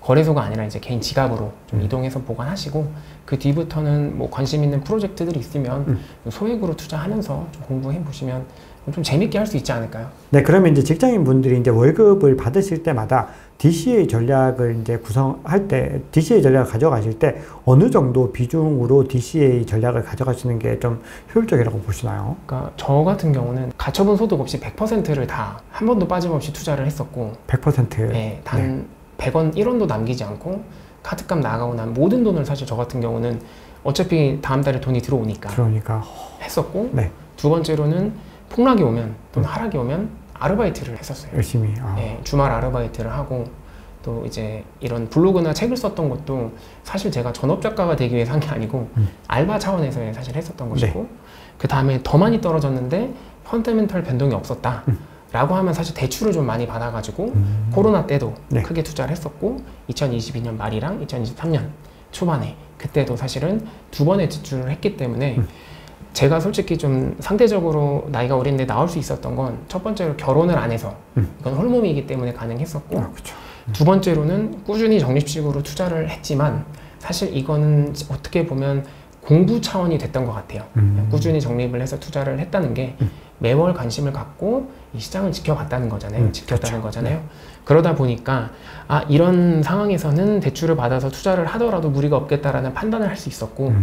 거래소가 아니라 이제 개인 지갑으로 좀 이동해서 보관하시고 그 뒤부터는 뭐 관심 있는 프로젝트들이 있으면 소액으로 투자하면서 좀 공부해 보시면 좀 재밌게 할 수 있지 않을까요? 네, 그러면 이제 직장인 분들이 이제 월급을 받으실 때마다 DCA 전략을 이제 구성할 때, DCA 전략을 가져가실 때 어느 정도 비중으로 DCA 전략을 가져가시는 게 좀 효율적이라고 보시나요? 그러니까 저 같은 경우는 가처분 소득 없이 100%를 다 한 번도 빠짐없이 투자를 했었고 100%? 네, 단 100원, 1원도 남기지 않고 카드값 나가고 난 모든 돈을 사실 저 같은 경우는 어차피 다음 달에 돈이 들어오니까 했었고 네. 두 번째로는 폭락이 오면 또는 하락이 오면 아르바이트를 했었어요. 열심히. 네, 주말 아르바이트를 하고 또 이제 이런 블로그나 책을 썼던 것도 사실 제가 전업작가가 되기 위해서 한 게 아니고 알바 차원에서 사실 했었던 것이고 네. 그 다음에 더 많이 떨어졌는데 펀더멘털 변동이 없었다 라고 하면 사실 대출을 좀 많이 받아가지고 코로나 때도 네. 크게 투자를 했었고 2022년 말이랑 2023년 초반에 그때도 사실은 두 번의 대출을 했기 때문에 제가 솔직히 좀 상대적으로 나이가 어린데 나올 수 있었던 건 첫 번째로 결혼을 안 해서 이건 홀몸이기 때문에 가능했었고 그쵸. 두 번째로는 꾸준히 적립식으로 투자를 했지만 사실 이거는 어떻게 보면 공부 차원이 됐던 것 같아요. 꾸준히 적립을 해서 투자를 했다는 게 매월 관심을 갖고 이 시장을 지켜봤다는 거잖아요. 지켰다는 거잖아요. 그러다 보니까 아 이런 상황에서는 대출을 받아서 투자를 하더라도 무리가 없겠다라는 판단을 할 수 있었고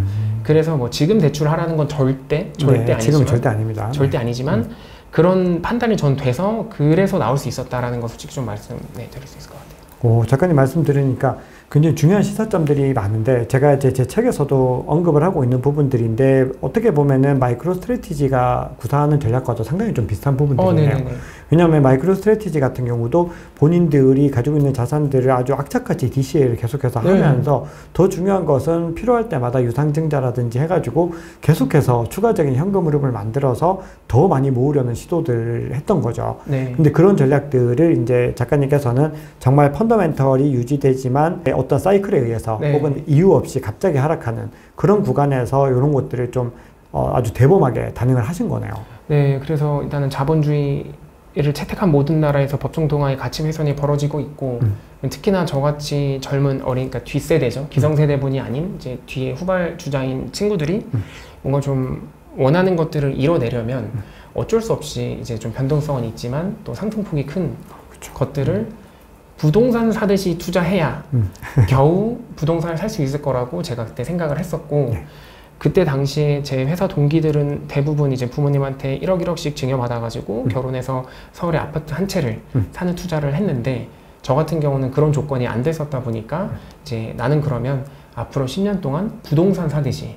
그래서 뭐 지금 대출하라는 건 절대 아니지만 지금은 절대 아닙니다. 절대 아니지만 그런 판단이 전 돼서 그래서 나올 수 있었다라는 거 솔직히 좀 말씀 드릴 수 있을 것 같아요. 작가님 말씀 들으니까 굉장히 중요한 시사점들이 많은데 제가 이제 제 책에서도 언급을 하고 있는 부분들인데 어떻게 보면은 마이크로 스트래티지가 구사하는 전략과도 상당히 좀 비슷한 부분들이네요. 왜냐하면 마이크로 스트래티지 같은 경우도 본인들이 가지고 있는 자산들을 아주 악착같이 DCA를 계속해서 하면서 더 중요한 것은 필요할 때마다 유상증자라든지 해가지고 계속해서 추가적인 현금 흐름을 만들어서 더 많이 모으려는 시도들을 했던 거죠. 근데 그런 전략들을 이제 작가님께서는 정말 펀더멘털이 유지되지만 어떤 사이클에 의해서 혹은 이유 없이 갑자기 하락하는 그런 구간에서 이런 것들을 좀 아주 대범하게 단행을 하신 거네요. 네, 그래서 일단은 자본주의를 채택한 모든 나라에서 법정 동화의 가치 훼손이 벌어지고 있고 특히나 저같이 젊은 어린 그러니까 뒷세대죠. 기성세대분이 아닌 이제 뒤에 후발 주자인 친구들이 뭔가 좀 원하는 것들을 이뤄내려면 어쩔 수 없이 이제 좀 변동성은 있지만 또 상승폭이 큰 것들을 부동산 사듯이 투자해야 겨우 부동산을 살 수 있을 거라고 제가 그때 생각을 했었고 그때 당시에 제 회사 동기들은 대부분 이제 부모님한테 1억씩 증여받아가지고 결혼해서 서울에 아파트 한 채를 사는 투자를 했는데 저 같은 경우는 그런 조건이 안 됐었다 보니까 이제 나는 그러면 앞으로 10년 동안 부동산 사듯이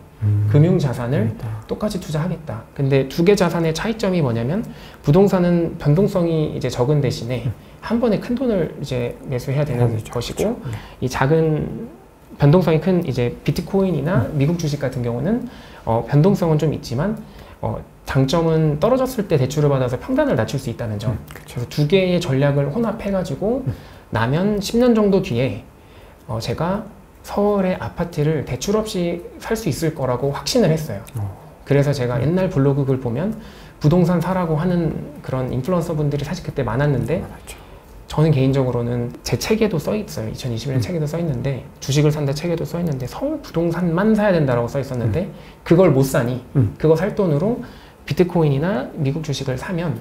금융자산을 똑같이 투자하겠다. 근데 두 개 자산의 차이점이 뭐냐면 부동산은 변동성이 이제 적은 대신에 한 번에 큰 돈을 이제 매수해야 되는 것이고 이 작은 변동성이 큰 이제 비트코인이나 미국 주식 같은 경우는 변동성은 좀 있지만 장점은 떨어졌을 때 대출을 받아서 평단을 낮출 수 있다는 점. 그래서 두 개의 전략을 혼합해가지고 나면 10년 정도 뒤에 제가 서울의 아파트를 대출 없이 살 수 있을 거라고 확신을 했어요. 그래서 제가 옛날 블로그 글 보면 부동산 사라고 하는 그런 인플루언서 분들이 사실 그때 많았는데 저는 개인적으로는 제 책에도 써 있어요. 2021년 책에도 써 있는데 주식을 산다 책에도 써 있는데 서울 부동산만 사야 된다라고 써 있었는데 그걸 못 사니 그거 살 돈으로 비트코인이나 미국 주식을 사면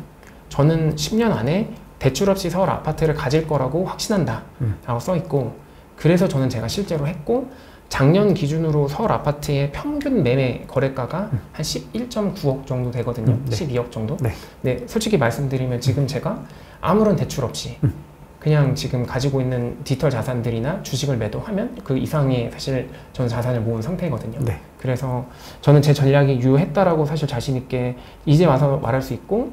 저는 10년 안에 대출 없이 서울 아파트를 가질 거라고 확신한다 라고 써 있고 그래서 저는 제가 실제로 했고 작년 기준으로 서울 아파트의 평균 매매 거래가가 한 11.9억 정도 되거든요. 12억 정도. 네, 솔직히 말씀드리면 지금 제가 아무런 대출 없이 그냥 지금 가지고 있는 디지털 자산들이나 주식을 매도하면 그 이상의 사실 저는 자산을 모은 상태거든요. 그래서 저는 제 전략이 유효했다라고 사실 자신 있게 이제 와서 말할 수 있고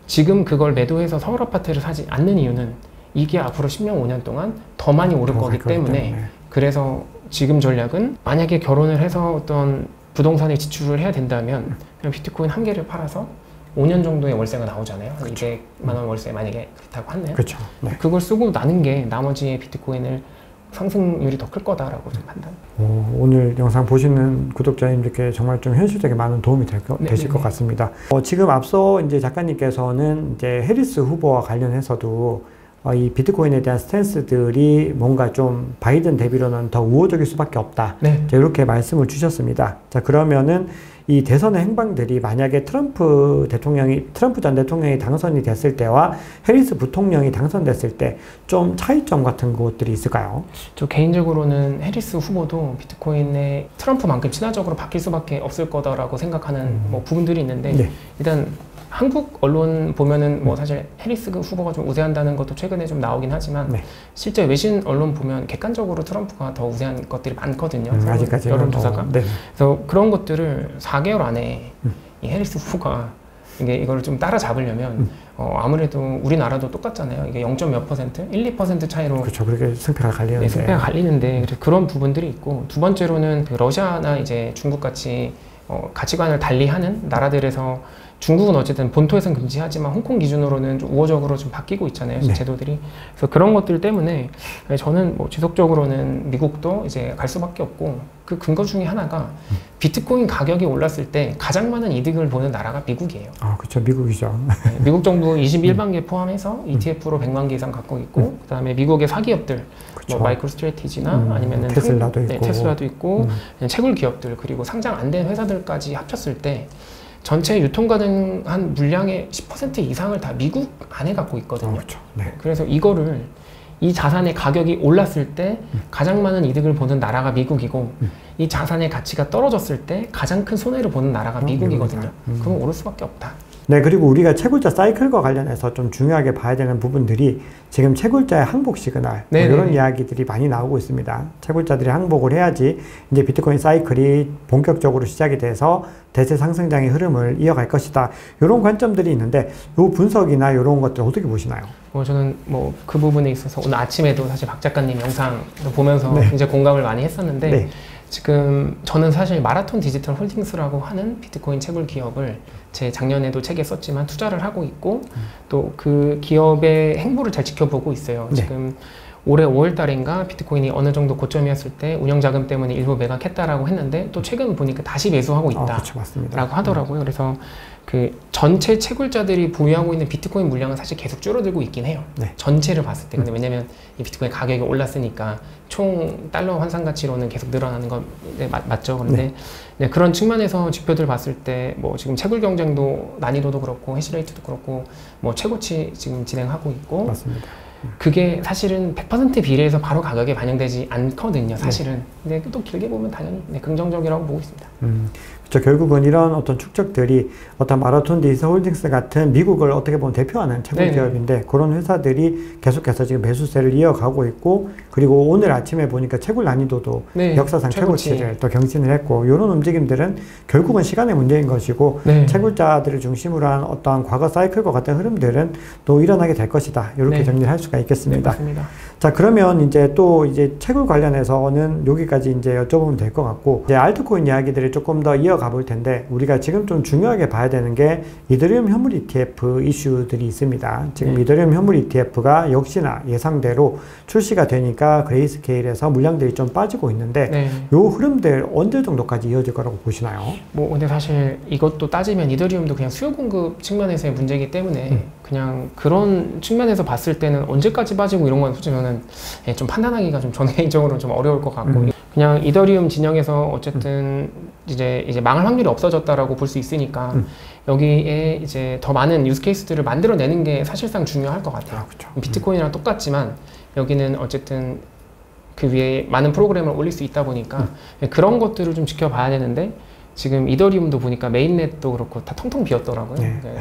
지금 그걸 매도해서 서울 아파트를 사지 않는 이유는 이게 앞으로 10년, 5년 동안 더 많이 오를 거기 때문에 그래서 지금 전략은 만약에 결혼을 해서 어떤 부동산에 지출을 해야 된다면 그냥 비트코인 한 개를 팔아서 5년 정도의 월세가 나오잖아요. 한 200만 원 월세 만약에 그렇다고 한대요. 그렇죠. 네. 그걸 쓰고 나는 게 나머지의 비트코인을 상승률이 더 클 거다라고 좀 판단. 오늘 영상 보시는 구독자님들께 정말 좀 현실적인 많은 도움이 되실 것 같습니다. 지금 앞서 이제 작가님께서는 이제 해리스 후보와 관련해서도 이 비트코인에 대한 스탠스들이 뭔가 좀 바이든 대비로는 더 우호적일 수밖에 없다. 네. 이렇게 말씀을 주셨습니다. 자, 그러면은 이 대선의 행방들이 만약에 트럼프 전 대통령이 당선이 됐을 때와 해리스 부통령이 당선됐을 때 좀 차이점 같은 것들이 있을까요? 저 개인적으로는 해리스 후보도 비트코인에 트럼프만큼 친화적으로 바뀔 수밖에 없을 거다라고 생각하는 뭐 부분들이 있는데 네. 일단 한국 언론 보면은 뭐 사실 해리스 후보가 좀 우세한다는 것도 최근에 좀 나오긴 하지만 네. 실제 외신 언론 보면 객관적으로 트럼프가 더 우세한 것들이 많거든요. 아직까지는 여론조사가. 네. 그래서 그런 것들을 4개월 안에 이 해리스 후보가 이거를 좀 따라잡으려면 아무래도 우리나라도 똑같잖아요. 이게 0.몇 %, 1, 2% 차이로 그렇죠. 그렇게 승패가 갈리는데. 네, 승패가 갈리는데 그런 부분들이 있고 두 번째로는 그 러시아나 이제 중국 같이 가치관을 달리하는 나라들에서 중국은 어쨌든 본토에서는 금지하지만 홍콩 기준으로는 좀 우호적으로 좀 바뀌고 있잖아요. 네. 제도들이. 그래서 그런 것들 때문에 저는 뭐 지속적으로는 미국도 이제 갈 수밖에 없고 그 근거 중에 하나가 비트코인 가격이 올랐을 때 가장 많은 이득을 보는 나라가 미국이에요. 아, 그렇죠. 미국이죠. 네, 미국 정부 21만 개 포함해서 ETF로 100만 개 이상 갖고 있고 그다음에 미국의 사기업들 뭐 마이크로 스트래티지나 아니면은 테슬라도 있고 채굴 기업들 그리고 상장 안 된 회사들까지 합쳤을 때 전체 유통 가능한 물량의 10% 이상을 다 미국 안에 갖고 있거든요. 그렇죠. 네. 그래서 이 자산의 가격이 올랐을 때 가장 많은 이득을 보는 나라가 미국이고 이 자산의 가치가 떨어졌을 때 가장 큰 손해를 보는 나라가 미국이거든요. 그럼 오를 수밖에 없다. 네, 그리고 우리가 채굴자 사이클과 관련해서 좀 중요하게 봐야 되는 부분들이 지금 채굴자의 항복 시그널 뭐 이런 이야기들이 많이 나오고 있습니다. 채굴자들이 항복을 해야지 이제 비트코인 사이클이 본격적으로 시작이 돼서 대세 상승장의 흐름을 이어갈 것이다. 이런 관점들이 있는데 이 분석이나 이런 것들 어떻게 보시나요? 저는 뭐 그 부분에 있어서 오늘 아침에도 사실 박 작가님 영상 보면서 굉장히 공감을 많이 했었는데 지금 저는 사실 마라톤 디지털 홀딩스라고 하는 비트코인 채굴 기업을 제 작년에도 책에 썼지만 투자를 하고 있고 또 그 기업의 행보를 잘 지켜보고 있어요. 지금 올해 5월 달인가 비트코인이 어느 정도 고점이었을 때 운영자금 때문에 일부 매각했다라고 했는데 또 최근 보니까 다시 매수하고 있다라고 하더라고요. 그래서 그 전체 채굴자들이 보유하고 있는 비트코인 물량은 사실 계속 줄어들고 있긴 해요. 전체를 봤을 때. 근데 왜냐면 이 비트코인 가격이 올랐으니까 총 달러 환산 가치로는 계속 늘어나는 건 맞죠. 그런데 그런 측면에서 지표들 봤을 때 뭐 지금 채굴 경쟁도 난이도도 그렇고 해시레이트도 그렇고 뭐 최고치 지금 진행하고 있고 맞습니다. 그게 사실은 100% 비례해서 바로 가격에 반영되지 않거든요, 사실은. 근데 또 길게 보면 당연히 계정적이라고 보고 있습니다. 그렇죠. 결국은 이런 어떤 축적들이 어떤 마라톤 디지털 홀딩스 같은 미국을 어떻게 보면 대표하는 채굴 기업인데 그런 회사들이 계속해서 지금 매수세를 이어가고 있고 그리고 오늘 아침에 보니까 채굴 난이도도 역사상 최고치를 또 경신을 했고 이런 움직임들은 결국은 시간의 문제인 것이고 채굴자들을 중심으로 한 어떤 과거 사이클과 같은 흐름들은 또 일어나게 될 것이다. 이렇게 정리를 할 수가 있겠습니다. 맞습니다. 자, 그러면 이제 또 이제 채굴 관련해서는 여기까지 이제 여쭤보면 될 것 같고 이제 알트코인 이야기들을 조금 더 이어가 볼 텐데 우리가 지금 좀 중요하게 봐야 되는 게 이더리움 현물 ETF 이슈들이 있습니다. 지금 이더리움 현물 ETF가 역시나 예상대로 출시가 되니까 그레이스케일에서 물량들이 좀 빠지고 있는데 요 흐름들 언제 정도까지 이어질 거라고 보시나요? 뭐 근데 사실 이것도 따지면 이더리움도 그냥 수요 공급 측면에서의 문제이기 때문에 그냥 그런 측면에서 봤을 때는 언제까지 빠지고 이런 건 솔직히 저는 좀 판단하기가 좀 저는 개인적으로 좀 어려울 것 같고 그냥 이더리움 진영에서 어쨌든 이제 망할 확률이 없어졌다라고 볼 수 있으니까 여기에 이제 더 많은 유스케이스들을 만들어내는 게 사실상 중요할 것 같아요. 비트코인이랑 똑같지만 여기는 어쨌든 그 위에 많은 프로그램을 올릴 수 있다 보니까 그런 것들을 좀 지켜봐야 되는데 지금 이더리움도 보니까 메인넷도 그렇고 다 텅텅 비었더라고요.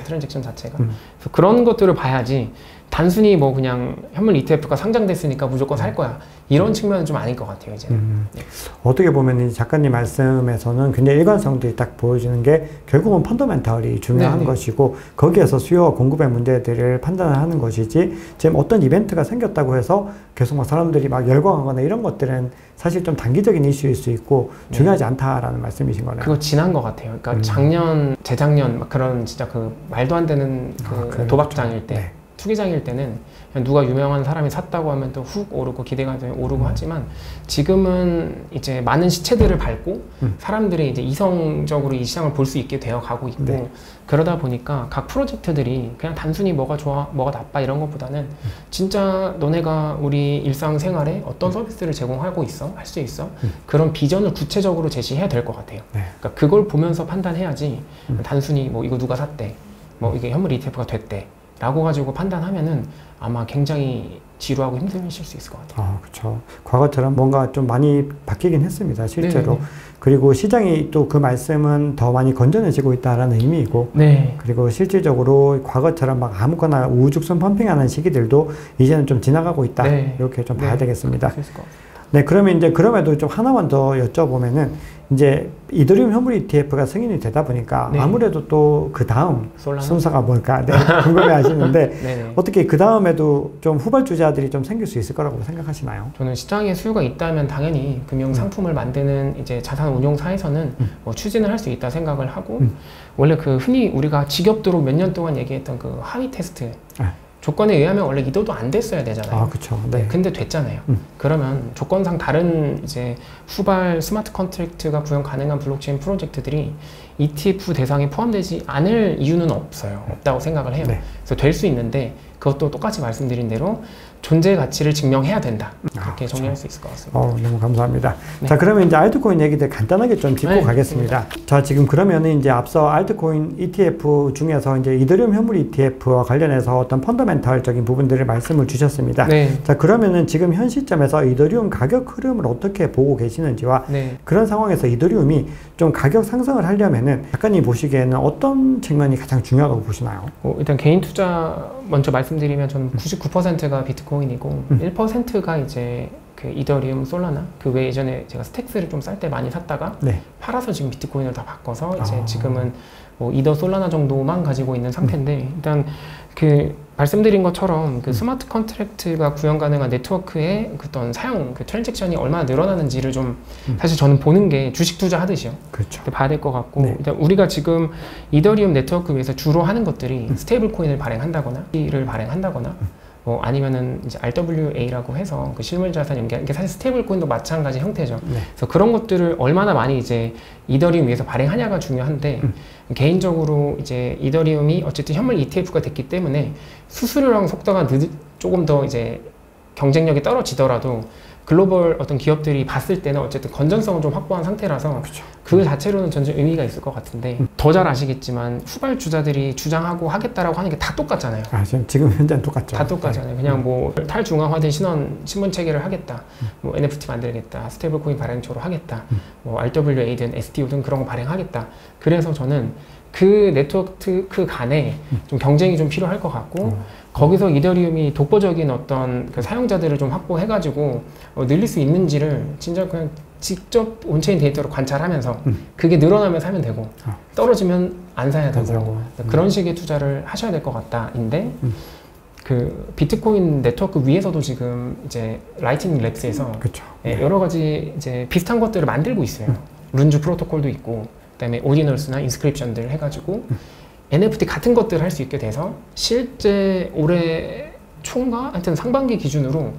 트랜잭션 자체가. 그래서 그런 것들을 봐야지 단순히 뭐 그냥 현물 ETF가 상장됐으니까 무조건 살 거야. 이런 측면은 좀 아닐 것 같아요, 이제는. 네. 어떻게 보면 이 작가님 말씀에서는 굉장히 일관성들이 딱 보여지는 게 결국은 펀더멘털이 중요한 것이고 거기에서 수요와 공급의 문제들을 판단하는 것이지 지금 어떤 이벤트가 생겼다고 해서 계속 막 사람들이 막 열광하거나 이런 것들은 사실 좀 단기적인 이슈일 수 있고 중요하지 않다라는 말씀이신 거네요. 그거 지난 것 같아요. 그러니까 작년, 재작년 막 그런 진짜 그 말도 안 되는 그 도박장일 때 투기장일 때는 그냥 누가 유명한 사람이 샀다고 하면 또 훅 오르고 기대가 오르고 하지만 지금은 이제 많은 시체들을 밟고 사람들이 이제 이성적으로 이 시장을 볼 수 있게 되어 가고 있고 그러다 보니까 각 프로젝트들이 그냥 단순히 뭐가 좋아, 뭐가 나빠 이런 것보다는 진짜 너네가 우리 일상생활에 어떤 서비스를 제공하고 있어? 할 수 있어? 그런 비전을 구체적으로 제시해야 될 것 같아요. 그러니까 그걸 보면서 판단해야지 단순히 뭐 이거 누가 샀대? 뭐 이게 현물 ETF가 됐대? 라고 가지고 판단하면은 아마 굉장히 지루하고 힘드실 수 있을 것 같아요. 그렇죠. 과거처럼 뭔가 좀 많이 바뀌긴 했습니다, 실제로. 네네. 그리고 시장이 또 그 말씀은 더 많이 건전해지고 있다라는 의미이고, 그리고 실질적으로 과거처럼 막 아무거나 우후죽순 펌핑하는 시기들도 이제는 좀 지나가고 있다. 이렇게 좀 봐야 되겠습니다. 네, 그러면 이제 그럼에도 좀 하나만 더 여쭤보면은 이제 이더리움 현물 ETF가 승인이 되다 보니까 아무래도 또 그 다음 순서가 뭘까 궁금해 하시는데 어떻게 그 다음에도 좀 후발주자들이 좀 생길 수 있을 거라고 생각하시나요? 저는 시장에 수요가 있다면 당연히 금융 상품을 만드는 이제 자산 운용사에서는 뭐 추진을 할 수 있다 생각을 하고 원래 그 흔히 우리가 지겹도록 몇 년 동안 얘기했던 그 하위 테스트 조건에 의하면 원래 이도도 안 됐어야 되잖아요. 그렇죠. 근데 됐잖아요. 그러면 조건상 다른 이제 후발 스마트 컨트랙트가 구현 가능한 블록체인 프로젝트들이 ETF 대상에 포함되지 않을 이유는 없다고 생각을 해요. 그래서 될 수 있는데 그것도 똑같이 말씀드린 대로 존재 가치를 증명해야 된다. 그렇게 정리할 수 있을 것 같습니다. 너무 감사합니다. 자, 그러면 이제 알트코인 얘기들 간단하게 좀 짚고 가겠습니다. 자, 지금 그러면은 이제 앞서 알트코인 ETF 중에서 이제 이더리움 현물 ETF와 관련해서 어떤 펀더멘탈적인 부분들을 말씀을 주셨습니다. 자, 그러면은 지금 현 시점에서 이더리움 가격 흐름을 어떻게 보고 계시는지와 그런 상황에서 이더리움이 좀 가격 상승을 하려면은 작가님 보시기에는 어떤 측면이 가장 중요하다고 보시나요? 일단 개인 투자 먼저 말씀드리면 저는 99%가 비트코인이고 1%가 이제 그 이더리움, 솔라나 그 외에 예전에 제가 스택스를 좀 쌀 때 많이 샀다가 팔아서 지금 비트코인을 다 바꿔서 이제 지금은 뭐 이더 솔라나 정도만 가지고 있는 상태인데 일단 그 말씀드린 것처럼 그 스마트 컨트랙트가 구현 가능한 네트워크의 어떤 사용, 그 트랜잭션이 얼마나 늘어나는지를 좀 사실 저는 보는 게 주식 투자 하듯이요. 봐야 될 것 같고 일단 우리가 지금 이더리움 네트워크 위에서 주로 하는 것들이 스테이블 코인을 발행한다거나 를 발행한다거나 아니면은 이제 RWA라고 해서 그 실물 자산 연결, 이게 사실 스테이블 코인도 마찬가지 형태죠. 그래서 그런 것들을 얼마나 많이 이제 이더리움 위에서 발행하냐가 중요한데 개인적으로 이제 이더리움이 어쨌든 현물 ETF가 됐기 때문에 수수료랑 속도가 조금 더 이제 경쟁력이 떨어지더라도 글로벌 어떤 기업들이 봤을 때는 어쨌든 건전성을 좀 확보한 상태라서 그 자체로는 전체 의미가 있을 것 같은데 더 잘 아시겠지만 후발주자들이 주장하고 하겠다라고 하는 게 다 똑같잖아요. 지금 현재는 똑같죠. 다 똑같잖아요. 그냥 뭐 탈중앙화된 신문 체계를 하겠다, 뭐 NFT 만들겠다, 스테이블 코인 발행처로 하겠다, 뭐 RWA든 STO든 그런 거 발행하겠다. 그래서 저는 그 네트워크 그 간에 좀 경쟁이 좀 필요할 것 같고 거기서 이더리움이 독보적인 어떤 그 사용자들을 좀 확보해가지고 늘릴 수 있는지를 진짜 그냥 직접 온체인 데이터로 관찰하면서 그게 늘어나면 사면 되고 떨어지면 안 사야 되고 그런 식의 투자를 하셔야 될 것 같다인데 그 비트코인 네트워크 위에서도 지금 이제 라이트닝 랩스에서 여러 가지 이제 비슷한 것들을 만들고 있어요. 룬주 프로토콜도 있고 그다음에 오디널스나 인스크립션들 해가지고 NFT 같은 것들을 할 수 있게 돼서 실제 올해 초인가 하여튼 상반기 기준으로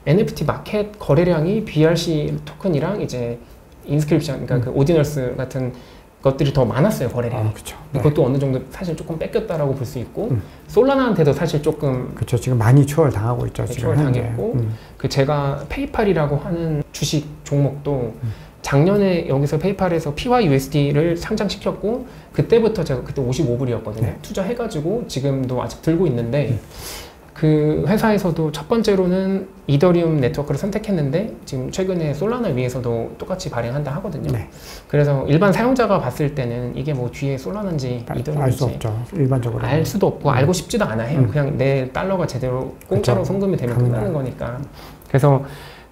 NFT 마켓 거래량이 BRC 토큰이랑 이제 인스크립션 그러니까 그 오디널스 같은 것들이 더 많았어요, 거래량이. 그것도 어느 정도 사실 조금 뺏겼다라고 볼 수 있고 솔라나한테도 사실 조금 지금 많이 추월당하고 있죠. 추월당했고 그 제가 페이팔이라고 하는 주식 종목도 작년에 여기서 페이팔에서 PYUSD를 상장시켰고 그때부터 제가 그때 55불이었거든요. 투자해가지고 지금도 아직 들고 있는데 그 회사에서도 첫 번째로는 이더리움 네트워크를 선택했는데 지금 최근에 솔라나 위에서도 똑같이 발행한다 하거든요. 네. 그래서 일반 사용자가 봤을 때는 이게 뭐 뒤에 솔라나인지 이더리움인지 알 수 없죠. 일반적으로 알 수도 없고 알고 싶지도 않아 해요. 그냥 내 달러가 제대로 공짜로 송금이 되면 끝나는 거니까. 그래서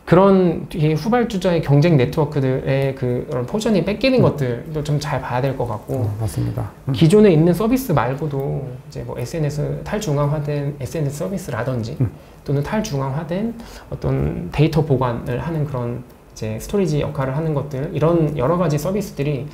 그런 뒤에 후발주자의 경쟁 네트워크들의 그런 포션이 뺏기는 것들도 좀 잘 봐야 될 것 같고. 맞습니다. 기존에 있는 서비스 말고도 이제 뭐 SNS 탈중앙화된 SNS 서비스라든지 또는 탈중앙화된 어떤 데이터 보관을 하는 그런 이제 스토리지 역할을 하는 것들, 이런 여러 가지 서비스들이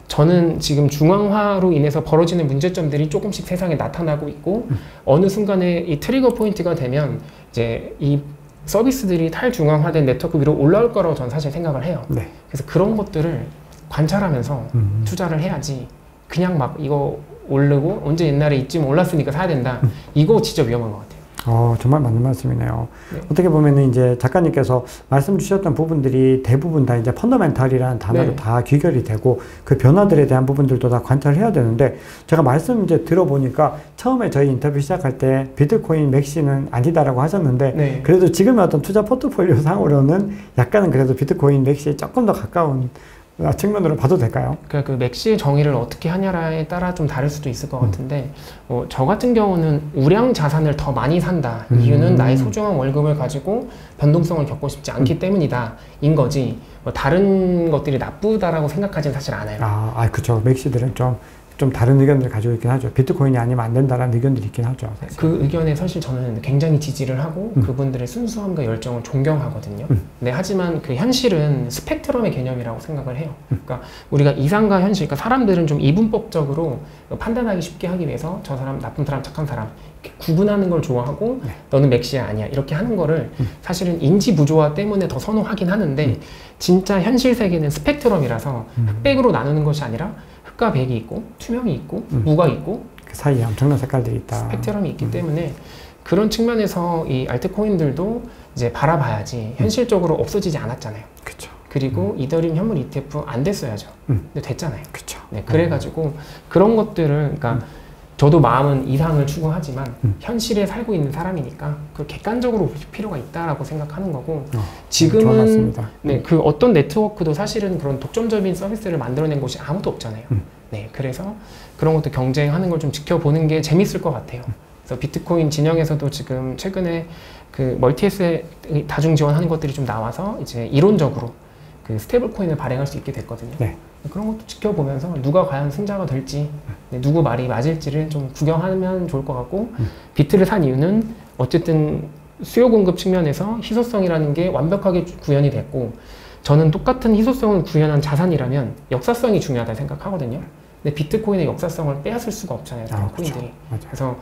저는 지금 중앙화로 인해서 벌어지는 문제점들이 조금씩 세상에 나타나고 있고 어느 순간에 이 트리거 포인트가 되면 이제 이 서비스들이 탈중앙화된 네트워크 위로 올라올 거라고 저는 사실 생각을 해요. 네. 그래서 그런 것들을 관찰하면서 투자를 해야지 그냥 막 이거 오르고 언제 옛날에 이쯤 올랐으니까 사야 된다. 이거 진짜 위험한 것 같아요. 정말 맞는 말씀이네요. 네. 어떻게 보면은 이제 작가님께서 말씀 주셨던 부분들이 대부분 다 이제 펀더멘탈이라는 단어로 네. 다 귀결이 되고 그 변화들에 대한 부분들도 다 관찰해야 되는데 제가 말씀 이제 들어보니까 처음에 저희 인터뷰 시작할 때 비트코인 맥시는 아니다라고 하셨는데 네. 그래도 지금의 어떤 투자 포트폴리오 상으로는 약간은 그래도 비트코인 맥시에 조금 더 가까운 측면으로 봐도 될까요? 그러니까 그 맥시의 정의를 어떻게 하냐에 따라 좀 다를 수도 있을 것 같은데 저 같은 경우는 우량 자산을 더 많이 산다. 이유는 나의 소중한 월급을 가지고 변동성을 겪고 싶지 않기 때문이다 인 거지 뭐 다른 것들이 나쁘다라고 생각하지는 사실 않아요. 그렇죠. 맥시들은 좀 다른 의견들을 가지고 있긴 하죠. 비트코인이 아니면 안 된다라는 의견들이 있긴 하죠. 사실. 그 의견에 사실 저는 굉장히 지지를 하고 그분들의 순수함과 열정을 존경하거든요. 네, 하지만 그 현실은 스펙트럼의 개념이라고 생각을 해요. 그러니까 우리가 이상과 현실, 그러니까 사람들은 좀 이분법적으로 판단하기 쉽게 하기 위해서 저 사람 나쁜 사람, 착한 사람 이렇게 구분하는 걸 좋아하고 너는 맥시야 아니야 이렇게 하는 거를 사실은 인지 부조화 때문에 더 선호하긴 하는데 진짜 현실 세계는 스펙트럼이라서 흑백으로 나누는 것이 아니라 흑과 백이 있고 투명이 있고 무가 있고 그 사이에 엄청난 색깔들이 있다. 스펙트럼이 있기 때문에 그런 측면에서 이 알트코인들도 이제 바라봐야지 현실적으로 없어지지 않았잖아요. 그쵸. 그리고 이더리움 현물 ETF 안 됐어야죠. 근데 됐잖아요. 그쵸. 네, 그래가지고 그런 것들을 그러니까 저도 마음은 이상을 추구하지만 현실에 살고 있는 사람이니까 그걸 객관적으로 볼 필요가 있다라고 생각하는 거고 지금은 네, 그 어떤 네트워크도 사실은 그런 독점적인 서비스를 만들어낸 곳이 아무도 없잖아요. 네, 그래서 그런 것도 경쟁하는 걸 좀 지켜보는 게 재밌을 것 같아요. 그래서 비트코인 진영에서도 지금 최근에 그 멀티에셋 다중 지원하는 것들이 좀 나와서 이제 이론적으로 그 스테이블 코인을 발행할 수 있게 됐거든요. 네. 그런 것도 지켜보면서 누가 과연 승자가 될지 누구 말이 맞을지를 좀 구경하면 좋을 것 같고 비트를 산 이유는 어쨌든 수요 공급 측면에서 희소성이라는 게 완벽하게 구현이 됐고 저는 똑같은 희소성을 구현한 자산이라면 역사성이 중요하다고 생각하거든요. 근데 비트코인의 역사성을 빼앗을 수가 없잖아요. 다른 코인들이. 맞아. 그래서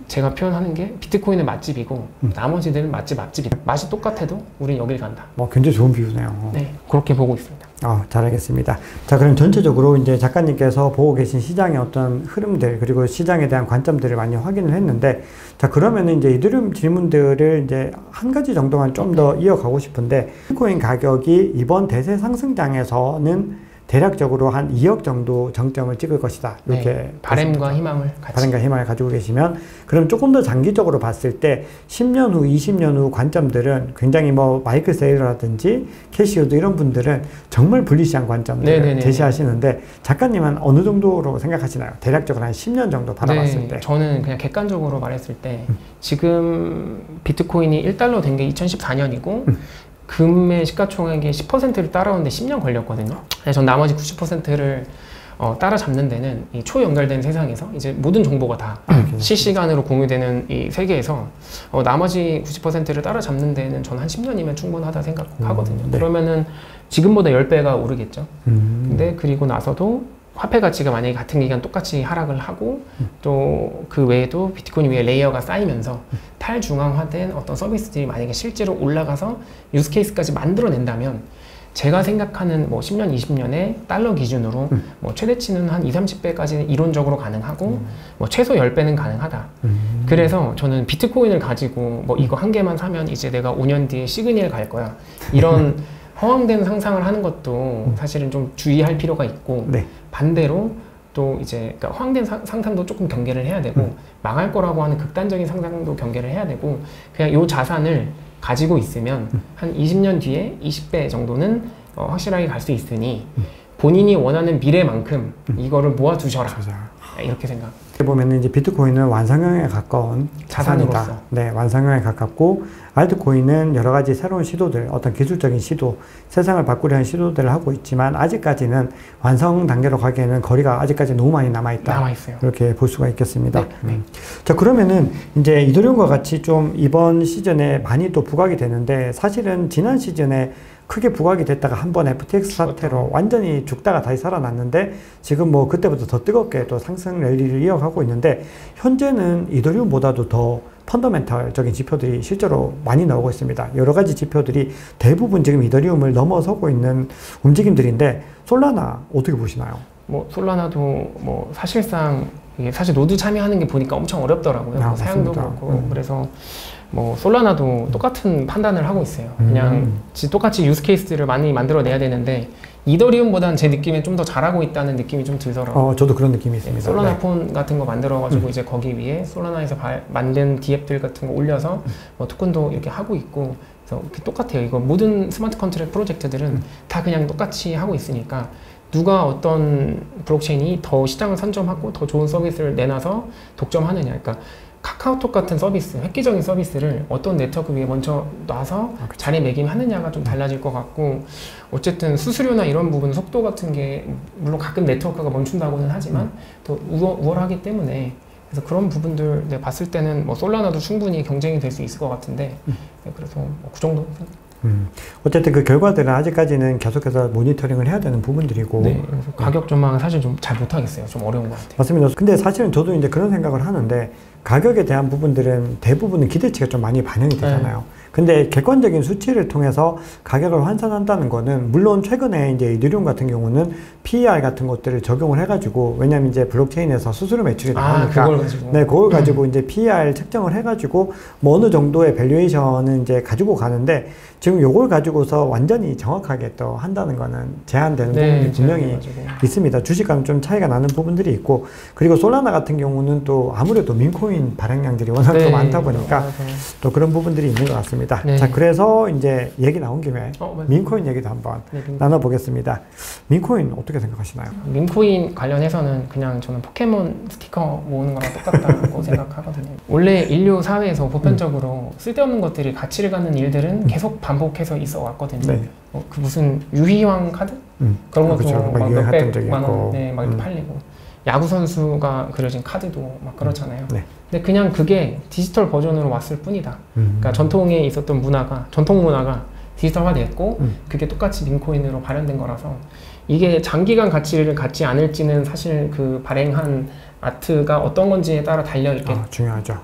제가 표현하는 게 비트코인은 맛집이고 나머지들은 맛집이다. 맛이 똑같아도 우린 여길 간다. 굉장히 좋은 비유네요. 네, 그렇게 보고 있습니다. 잘 알겠습니다. 자, 그럼 전체적으로 이제 작가님께서 보고 계신 시장의 어떤 흐름들, 그리고 시장에 대한 관점들을 많이 확인을 했는데, 자, 그러면은 이제 이들음 질문들을 이제 한 가지 정도만 좀 더 이어가고 싶은데, 비트코인 가격이 이번 대세 상승장에서는 대략적으로 한 2억 정도 정점을 찍을 것이다. 이렇게 네, 바람과 희망을 같이. 바람과 희망을 가지고 계시면 그럼 조금 더 장기적으로 봤을 때 10년 후, 20년 후 관점들은 굉장히 뭐 마이클 세일러라든지 캐시우드 이런 분들은 정말 불리시한 관점들을 제시하시는데 작가님은 어느 정도로 생각하시나요? 대략적으로 한 10년 정도 바라봤을 때. 저는 그냥 객관적으로 말했을 때 지금 비트코인이 1달러 된 게 2014년이고 금의 시가총액의 10%를 따라오는데 10년 걸렸거든요. 전 나머지 90%를 따라잡는 데는 이 초연결된 세상에서 이제 모든 정보가 다 실시간으로 공유되는 이 세계에서 나머지 90%를 따라잡는 데는 전 한 10년이면 충분하다 생각하거든요. 네. 그러면은 지금보다 10배가 오르겠죠. 근데 그리고 나서도 화폐 가치가 만약에 같은 기간 똑같이 하락을 하고 또 그 외에도 비트코인 위에 레이어가 쌓이면서 탈중앙화된 어떤 서비스들이 만약에 실제로 올라가서 유스케이스까지 만들어낸다면 제가 생각하는 뭐 10년, 20년에 달러 기준으로 뭐 최대치는 한 20, 30배까지는 이론적으로 가능하고 뭐 최소 10배는 가능하다. 그래서 저는 비트코인을 가지고 뭐 이거 한 개만 사면 이제 내가 5년 뒤에 시그니엘 갈 거야. 이런 허황된 상상을 하는 것도 사실은 좀 주의할 필요가 있고 반대로 또 이제 그러니까 허황된 상상도 조금 경계를 해야 되고 망할 거라고 하는 극단적인 상상도 경계를 해야 되고 그냥 요 자산을 가지고 있으면 한 20년 뒤에 20배 정도는 확실하게 갈 수 있으니 본인이 원하는 미래만큼 이거를 모아두셔라. 이렇게 생각. 보면 이제 비트코인은 완성형에 가까운 자산이다. 네, 완성형에 가깝고 알트코인은 여러 가지 새로운 시도들, 어떤 기술적인 시도, 세상을 바꾸려는 시도들을 하고 있지만 아직까지는 완성 단계로 가기에는 거리가 아직까지 너무 많이 남아있어요. 이렇게 볼 수가 있겠습니다. 네. 자, 그러면은 이제 이더리움과 같이 좀 이번 시즌에 많이 또 부각이 되는데 사실은 지난 시즌에 크게 부각이 됐다가 한번 FTX 사태로 완전히 죽다가 다시 살아났는데 지금 뭐 그때부터 더 뜨겁게 또 상승 랠리를 이어가고 있는데 현재는 이더리움보다도 더 펀더멘탈적인 지표들이 실제로 많이 나오고 있습니다. 여러 가지 지표들이 대부분 지금 이더리움을 넘어서고 있는 움직임들인데 솔라나 어떻게 보시나요? 뭐 솔라나도 뭐 사실상 이게 사실 노드 참여하는 게 보니까 엄청 어렵더라고요. 뭐 사양도 그렇고 그래서 뭐 솔라나도 똑같은 판단을 하고 있어요. 그냥 똑같이 유스케이스를 많이 만들어 내야 되는데 이더리움보다는 제 느낌에 좀 더 잘하고 있다는 느낌이 좀 들더라고요. 저도 그런 느낌이 있습니다. 솔라나 폰 같은 거 만들어가지고 이제 거기 위에 솔라나에서 만든 DApp들 같은 거 올려서 뭐 토큰도 이렇게 하고 있고 그래서 똑같아요. 이거 모든 스마트 컨트랙 프로젝트들은 다 그냥 똑같이 하고 있으니까 누가 어떤 블록체인이 더 시장을 선점하고 더 좋은 서비스를 내놔서 독점하느냐. 그러니까 카카오톡 같은 서비스, 획기적인 서비스를 어떤 네트워크 위에 먼저 놔서 자리매김하느냐가 좀 달라질 것 같고 어쨌든 수수료나 이런 부분 속도 같은 게 물론 가끔 네트워크가 멈춘다고는 하지만 또 우월하기 때문에 그래서 그런 부분들 내가 봤을 때는 뭐 솔라나도 충분히 경쟁이 될 수 있을 것 같은데 그래서 뭐 그 정도 어쨌든 그 결과들은 아직까지는 계속해서 모니터링을 해야 되는 부분들이고 그래서 가격 전망은 사실 좀 잘 못하겠어요. 좀 어려운 것 같아요. 맞습니다. 근데 사실은 저도 이제 그런 생각을 하는데 가격에 대한 부분들은 대부분은 기대치가 좀 많이 반영이 되잖아요. 근데 객관적인 수치를 통해서 가격을 환산한다는 거는 물론 최근에 이제 이더리움 같은 경우는 PER 같은 것들을 적용을 해가지고 왜냐면 이제 블록체인에서 수수료 매출이 나오니까 그걸 가지고 이제 PER 책정을 해가지고 뭐 어느 정도의 밸류에이션은 이제 가지고 가는데 지금 요걸 가지고서 완전히 정확하게 또 한다는 거는 제한되는 부분이 분명히 있습니다. 주식과는 좀 차이가 나는 부분들이 있고 그리고 솔라나 같은 경우는 또 아무래도 민코인 발행량들이 워낙 또 많다 보니까 또 그런 부분들이 있는 것 같습니다. 자, 그래서 이제 얘기 나온 김에 민코인 얘기도 한번 나눠보겠습니다. 민코인 어떻게 생각하시나요? 민코인 관련해서는 그냥 저는 포켓몬 스티커 모으는 거랑 똑같다고 생각하거든요. 원래 인류 사회에서 보편적으로 쓸데없는 것들이 가치를 갖는 일들은 계속 반복해서 있어 왔거든요. 그 무슨 유희왕 카드? 그런 것도 막 몇백만 원에 막 팔리고 야구 선수가 그려진 카드도 막 그렇잖아요. 근데 그냥 그게 디지털 버전으로 왔을 뿐이다. 그러니까 전통에 있었던 전통 문화가 디지털화됐고 그게 똑같이 민코인으로 발현된 거라서 이게 장기간 가치를 갖지 않을지는 사실 그 발행한 아트가 어떤 건지에 따라 달려 있겠고 중요하죠.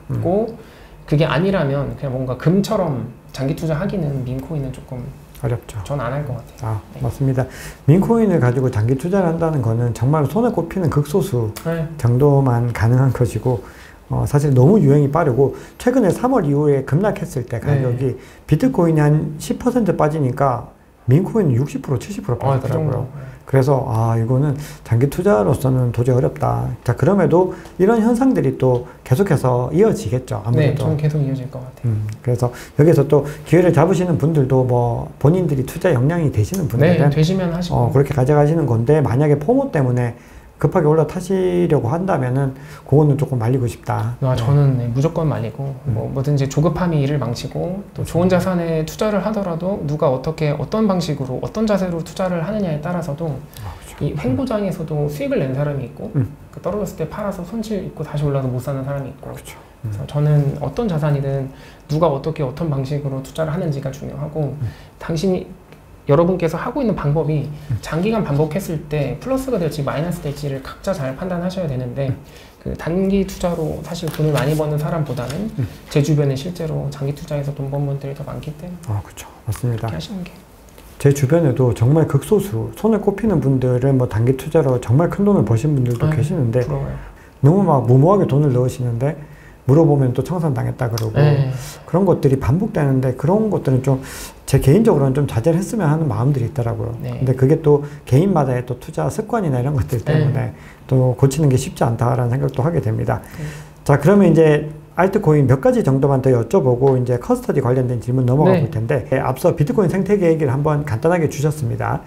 그게 아니라면 그냥 뭔가 금처럼 장기 투자하기는 민코인은 조금 어렵죠. 전 안 할 것 같아요. 맞습니다. 민코인을 가지고 장기 투자를 한다는 거는 정말 손에 꼽히는 극소수 정도만 가능한 것이고 사실 너무 유행이 빠르고 최근에 3월 이후에 급락했을 때 가격이 비트코인이 한 10% 빠지니까 민코인은 60% 70% 빠지더라고요. 그래서 이거는 장기 투자로서는 도저히 어렵다. 자, 그럼에도 이런 현상들이 또 계속해서 이어지겠죠. 아무래도. 저는 계속 이어질 것 같아요. 그래서 여기서 또 기회를 잡으시는 분들도 뭐 본인들이 투자 역량이 되시는 분들은 되시면 하시고 그렇게 가져가시는 건데 만약에 포모 때문에 급하게 올라타시려고 한다면은 그거는 조금 말리고 싶다. 저는 무조건 말리고 뭐든지 조급함이 일을 망치고 또 좋은 자산에 투자를 하더라도 누가 어떤 방식으로 어떤 자세로 투자를 하느냐에 따라서도 이 횡보장에서도 수익을 낸 사람이 있고 떨어졌을 때 팔아서 손실 입고 다시 올라도 못 사는 사람이 있고 그래서 저는 어떤 자산이든 누가 어떤 방식으로 투자를 하는지가 중요하고 여러분께서 하고 있는 방법이 장기간 반복했을 때 플러스가 될지 마이너스 될지를 각자 잘 판단하셔야 되는데 그 단기 투자로 사실 돈을 많이 버는 사람보다는 제 주변에 실제로 장기 투자에서 돈 번 분들이 더 많기 때문에 그렇죠. 맞습니다. 그렇게 하시는 게 제 주변에도 정말 극소수 손에 꼽히는 분들은 뭐 단기 투자로 정말 큰 돈을 버신 분들도 계시는데 부러워요. 너무 막 무모하게 돈을 넣으시는데 물어보면 또 청산당했다 그러고 그런 것들이 반복되는데 그런 것들은 좀 제 개인적으로는 좀 자제를 했으면 하는 마음들이 있더라고요. 근데 그게 또 개인마다의 또 투자 습관이나 이런 것들 때문에 또 고치는 게 쉽지 않다라는 생각도 하게 됩니다. 자, 그러면 이제 알트코인 몇 가지 정도만 더 여쭤보고 이제 커스터디 관련된 질문 넘어가 볼 텐데 앞서 비트코인 생태계 얘기를 한번 간단하게 주셨습니다.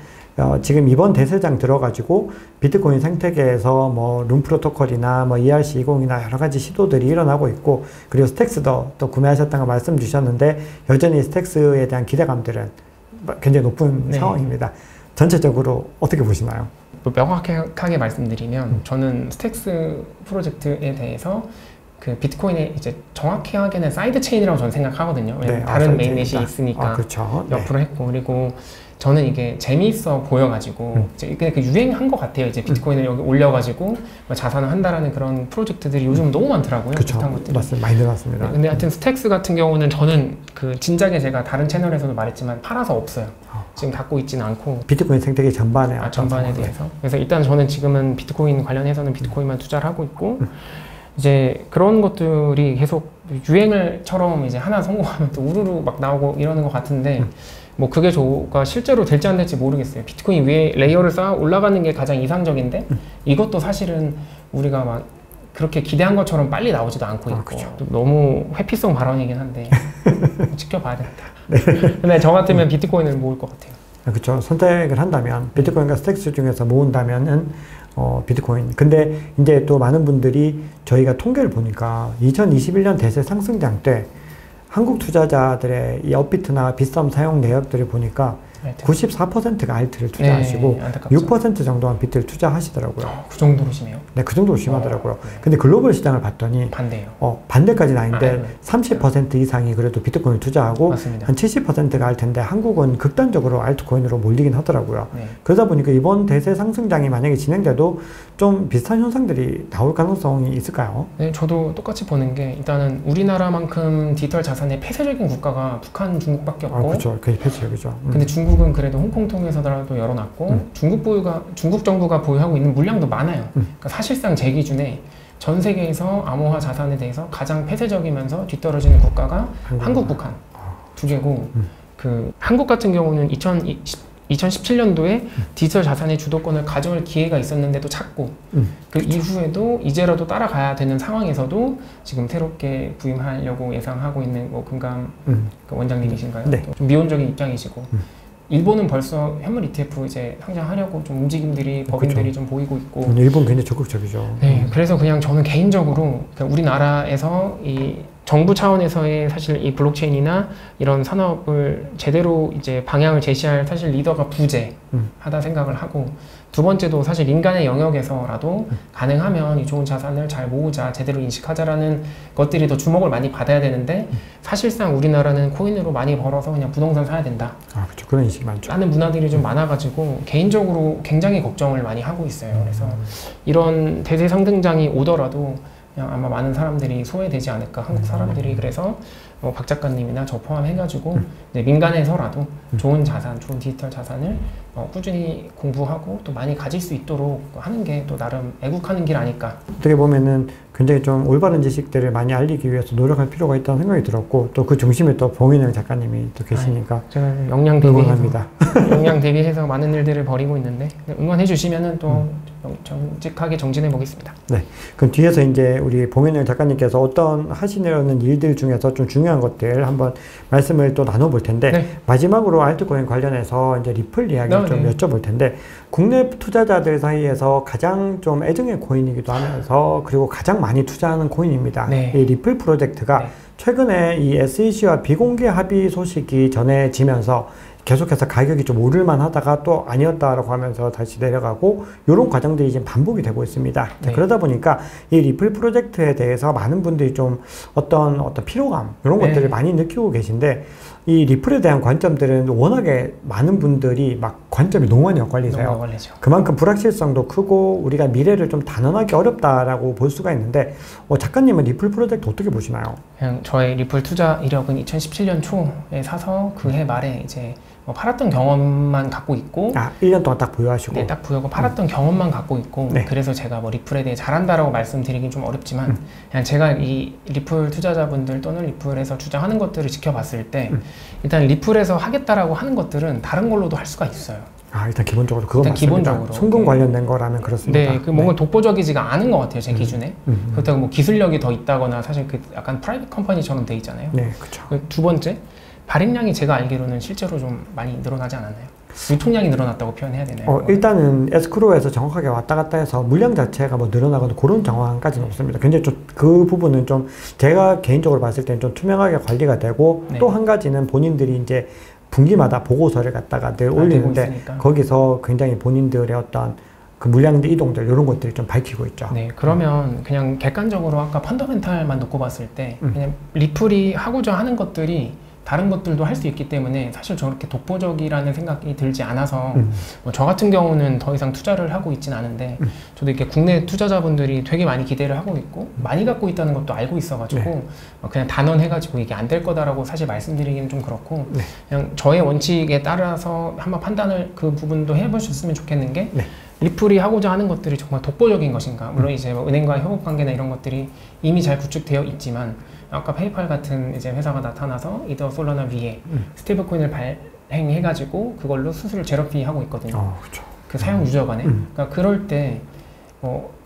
지금 이번 대세장 들어가지고 비트코인 생태계에서 뭐 룸 프로토콜이나 뭐 ERC20이나 여러 가지 시도들이 일어나고 있고 그리고 스택스도 또 구매하셨다는 거 말씀 주셨는데 여전히 스택스에 대한 기대감들은 굉장히 높은 상황입니다. 전체적으로 어떻게 보시나요? 명확하게 말씀드리면 저는 스택스 프로젝트에 대해서 그 비트코인의 이제 정확히 하기에는 사이드 체인이라고 저는 생각하거든요. 왜냐면 다른 메인넷이 있으니까 그렇죠. 옆으로 했고 그리고 저는 이게 재미있어 보여가지고 이제 그 유행한 것 같아요. 이제 비트코인을 여기 올려가지고 뭐 자산을 한다라는 그런 프로젝트들이 요즘 너무 많더라고요. 그렇죠. 맞습니다. 많이 들어왔습니다. 근데 하여튼 스택스 같은 경우는 저는 그 진작에 제가 다른 채널에서도 말했지만 팔아서 없어요. 지금 갖고 있지는 않고 비트코인 생태계 전반에 전반에 대해서. 그래서 일단 저는 지금은 비트코인 관련해서는 비트코인만 투자를 하고 있고 이제 그런 것들이 계속 유행을처럼 이제 하나 성공하면 또 우르르 막 나오고 이러는 것 같은데 뭐 그게 저가 실제로 될지 안 될지 모르겠어요. 비트코인 위에 레이어를 쌓아 올라가는 게 가장 이상적인데 이것도 사실은 우리가 막 그렇게 기대한 것처럼 빨리 나오지도 않고 있고 너무 회피성 발언이긴 한데 지켜봐야 된다. 근데 저 같으면 비트코인을 모을 것 같아요. 그렇죠. 선택을 한다면 비트코인과 스택스 중에서 모은다면은 비트코인. 근데 이제 또 많은 분들이 저희가 통계를 보니까 2021년 대세 상승장 때 한국 투자자들의 이 업비트나 빗썸 사용 내역들을 보니까 94%가 알트를 투자하시고 6% 정도만 비트를 투자하시더라고요. 그 정도로 심해요? 네, 그 정도로 심하더라고요. 근데 글로벌 시장을 봤더니 반대예요. 반대까지는 아닌데 30% 이상이 그래도 비트코인을 투자하고 맞습니다. 한 70%가 알트인데 한국은 극단적으로 알트코인으로 몰리긴 하더라고요. 그러다 보니까 이번 대세 상승장이 만약에 진행돼도 좀 비슷한 현상들이 나올 가능성이 있을까요? 네, 저도 똑같이 보는 게 일단은 우리나라만큼 디지털 자산의 폐쇄적인 국가가 북한, 중국밖에 없고 그렇죠. 그게 폐쇄적이죠. 근데 중국은 그래도 홍콩 통해서라도 열어놨고 중국 정부가 보유하고 있는 물량도 많아요. 그러니까 사실상 제 기준에 전 세계에서 암호화 자산에 대해서 가장 폐쇄적이면서 뒤떨어지는 국가가 한국, 북한 두 개고 그 한국 같은 경우는 2017년도에 디지털 자산의 주도권을 가져올 기회가 있었는데도 찾고 그 이후에도 이제라도 따라가야 되는 상황에서도 지금 새롭게 부임하려고 예상하고 있는 뭐 금감 그 원장님이신가요? 좀 미온적인 입장이시고 일본은 벌써 현물 ETF 이제 상장하려고 좀 움직임들이 법인들이 좀 보이고 있고 일본 굉장히 적극적이죠. 네, 그래서 그냥 저는 개인적으로 우리나라에서 이 정부 차원에서의 사실 이 블록체인이나 이런 산업을 제대로 이제 방향을 제시할 사실 리더가 부재하다 생각을 하고 두 번째도 사실 인간의 영역에서라도 가능하면 이 좋은 자산을 잘 모으자 제대로 인식하자라는 것들이 더 주목을 많이 받아야 되는데 사실상 우리나라는 코인으로 많이 벌어서 그냥 부동산 사야 된다. 그렇죠. 그런 인식이 많죠. 하는 문화들이 좀 많아가지고 개인적으로 굉장히 걱정을 많이 하고 있어요. 그래서 이런 대세 상승장이 오더라도 그냥 아마 많은 사람들이 소외되지 않을까. 한국 사람들이 그래서 박 작가님이나 저 포함해가지고 민간에서라도 좋은 자산, 좋은 디지털 자산을 꾸준히 공부하고 또 많이 가질 수 있도록 하는 게 또 나름 애국하는 길 아닐까. 어떻게 보면은 굉장히 좀 올바른 지식들을 많이 알리기 위해서 노력할 필요가 있다는 생각이 들었고 또 그 중심에 또 봉인영 작가님이 또 계시니까 제가 역량 대비해서 많은 일들을 벌이고 있는데 응원해 주시면은 또 정직하게 정진해 보겠습니다. 네. 그럼 뒤에서 이제 우리 봉인영 작가님께서 어떤 하시려는 일들 중에서 좀 중요한 것들 한번 말씀을 또 나눠볼 텐데 마지막으로 알트코인 관련해서 이제 리플 이야기를 좀 여쭤볼 텐데 국내 투자자들 사이에서 가장 좀 애정의 코인이기도 하면서 그리고 가장 많이 투자하는 코인입니다. 이 리플 프로젝트가 최근에 이 SEC와 비공개 합의 소식이 전해지면서 계속해서 가격이 좀 오를만 하다가 또 아니었다라고 하면서 다시 내려가고 이런 과정들이 지금 반복이 되고 있습니다. 그러다 보니까 이 리플 프로젝트에 대해서 많은 분들이 좀 어떤 피로감 이런 것들을 많이 느끼고 계신데 이 리플에 대한 관점들은 워낙에 많은 분들이 막 관점이 너무 많이 엇갈리세요. 그만큼 불확실성도 크고 우리가 미래를 좀 단언하기 어렵다라고 볼 수가 있는데 작가님은 리플 프로젝트 어떻게 보시나요? 그냥 저의 리플 투자 이력은 2017년 초에 사서 그 해 말에 이제 팔았던 경험만 갖고 있고 1년 동안 딱 보유하시고 네, 딱 보유하고 팔았던 경험만 갖고 있고 네. 그래서 제가 뭐 리플에 대해 잘한다라고 말씀드리긴 좀 어렵지만 그냥 제가 이 리플 투자자분들 또는 리플에서 주장하는 것들을 지켜봤을 때 일단 리플에서 하겠다라고 하는 것들은 다른 걸로도 할 수가 있어요. 일단 기본적으로 그거 맞습니다. 기본적으로 송금 관련된 거라면 그렇습니다. 네, 그 뭔가 독보적이지가 않은 것 같아요, 제 기준에. 그렇다고 뭐 기술력이 더 있다거나 사실 그 약간 프라이빗 컴퍼니처럼 돼 있잖아요. 네, 그렇죠. 두 번째, 발행량이 제가 알기로는 실제로 좀 많이 늘어나지 않았나요? 유통량이 늘어났다고 표현해야 되나요? 일단은 에스크로에서 정확하게 왔다 갔다 해서 물량 자체가 뭐 늘어나거나 그런 정황까지는 없습니다. 굉장히 좀 그 부분은 좀 제가 개인적으로 봤을 때는 좀 투명하게 관리가 되고 네. 또 한 가지는 본인들이 이제 분기마다 보고서를 갖다가 늘 올리는데 거기서 굉장히 본인들의 어떤 그 물량들 이동들 이런 것들을 좀 밝히고 있죠. 네, 그러면 그냥 객관적으로 아까 펀더멘탈만 놓고 봤을 때 그냥 리플이 하고자 하는 것들이 다른 것들도 할 수 있기 때문에 사실 저렇게 독보적이라는 생각이 들지 않아서 뭐 저 같은 경우는 더 이상 투자를 하고 있진 않은데 저도 이렇게 국내 투자자분들이 되게 많이 기대를 하고 있고 많이 갖고 있다는 것도 알고 있어가지고 네. 그냥 단언해가지고 이게 안 될 거다라고 사실 말씀드리기는 좀 그렇고 네. 그냥 저의 원칙에 따라서 한번 판단을 그 부분도 해보셨으면 좋겠는 게 네. 리플이 하고자 하는 것들이 정말 독보적인 것인가. 물론 이제 뭐 은행과의 협업관계나 이런 것들이 이미 잘 구축되어 있지만 아까 페이팔 같은 이제 회사가 나타나서 이더 솔라나 위에 스테이블 코인을 발행해가지고 그걸로 수수료 제로피 하고 있거든요. 그렇죠. 그 사용 유저 간에. 그러니까 그럴 때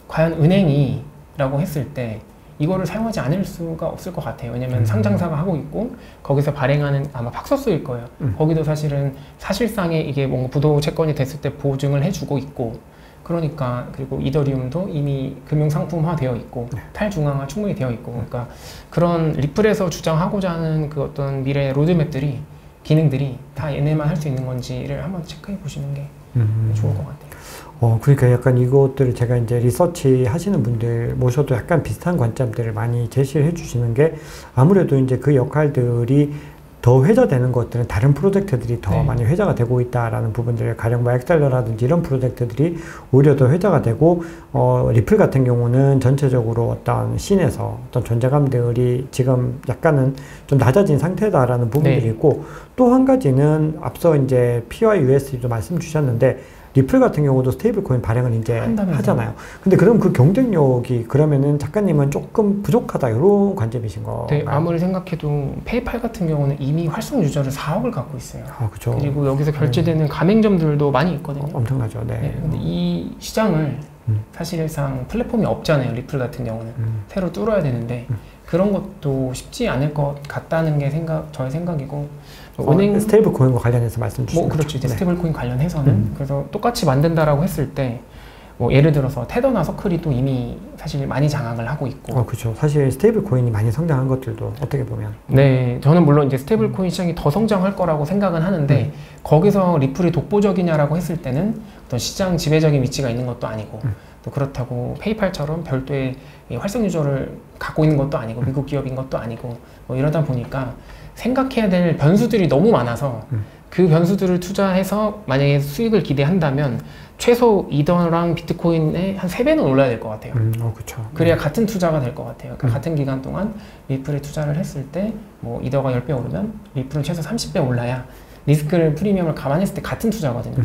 과연 은행이라고 했을 때 이거를 사용하지 않을 수가 없을 것 같아요. 왜냐면 상장사가 하고 있고 거기서 발행하는 아마 팍서스일 거예요. 거기도 사실은 사실상의 이게 뭔가 부도 채권이 됐을 때 보증을 해주고 있고 그러니까 그리고 이더리움도 이미 금융상품화 되어 있고 탈중앙화 충분히 되어 있고 그러니까 그런 리플에서 주장하고자 하는 그 어떤 미래 로드맵들이 기능들이 다 얘네만 할 수 있는 건지를 한번 체크해 보시는 게 좋을 것 같아요. 그러니까 약간 이것들을 제가 이제 리서치 하시는 분들 모셔도 약간 비슷한 관점들을 많이 제시를 해주시는 게 아무래도 이제 그 역할들이 더 회자되는 것들은 다른 프로젝트들이 더 많이 회자가 되고 있다라는 부분들, 가령 뭐 엑셀러라든지 이런 프로젝트들이 오히려 더 회자가 되고, 리플 같은 경우는 전체적으로 어떤 씬에서 어떤 존재감들이 지금 약간은 좀 낮아진 상태다라는 부분들이 있고, 또 한 가지는 앞서 이제 PYUSD도 말씀 주셨는데, 리플 같은 경우도 스테이블 코인 발행을 이제 하잖아요. 근데 그럼 그 경쟁력이 그러면은 작가님은 조금 부족하다 이런 관점이신 거예요? 네, 아무리 생각해도 페이팔 같은 경우는 이미 활성 유저를 4억을 갖고 있어요. 그렇죠. 그리고 여기서 결제되는 가맹점들도 많이 있거든요. 엄청나죠. 네. 근데 이 시장을 사실상 플랫폼이 없잖아요. 리플 같은 경우는 새로 뚫어야 되는데 그런 것도 쉽지 않을 것 같다는 게 저의 생각이고. 은행 스테이블 코인과 관련해서 말씀 주시죠. 그렇죠. 이제 스테이블 코인 관련해서는 그래서 똑같이 만든다라고 했을 때 뭐 예를 들어서 테더나 서클이 또 이미 사실 많이 장악을 하고 있고. 그렇죠. 사실 스테이블 코인이 많이 성장한 것들도 어떻게 보면. 네, 저는 물론 이제 스테이블 코인 시장이 더 성장할 거라고 생각은 하는데 거기서 리플이 독보적이냐라고 했을 때는 어떤 시장 지배적인 위치가 있는 것도 아니고 또 그렇다고 페이팔처럼 별도의 활성 유저를 갖고 있는 것도 아니고 미국 기업인 것도 아니고 뭐 이러다 보니까 생각해야 될 변수들이 너무 많아서 그 변수들을 투자해서 만약에 수익을 기대한다면 최소 이더랑 비트코인의 한 3배는 올라야 될 것 같아요. 그렇죠. 그래야 같은 투자가 될 것 같아요. 그러니까 같은 기간 동안 리플에 투자를 했을 때 뭐 이더가 10배 오르면 리플은 최소 30배 올라야 리스크를 프리미엄을 감안했을 때 같은 투자거든요.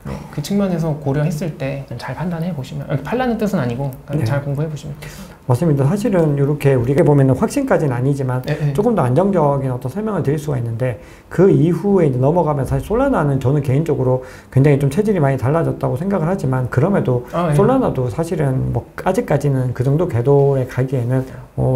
네, 그 측면에서 고려했을 때 잘 판단해 보시면, 팔라는 뜻은 아니고 잘 공부해 보시면 좋겠습니다. 맞습니다. 사실은 이렇게 우리가 보면은 확신까지는 아니지만 조금 더 안정적인 어떤 설명을 드릴 수가 있는데 그 이후에 이제 넘어가면 사실 솔라나는 저는 개인적으로 굉장히 좀 체질이 많이 달라졌다고 생각을 하지만 그럼에도 솔라나도 사실은 뭐 아직까지는 그 정도 궤도에 가기에는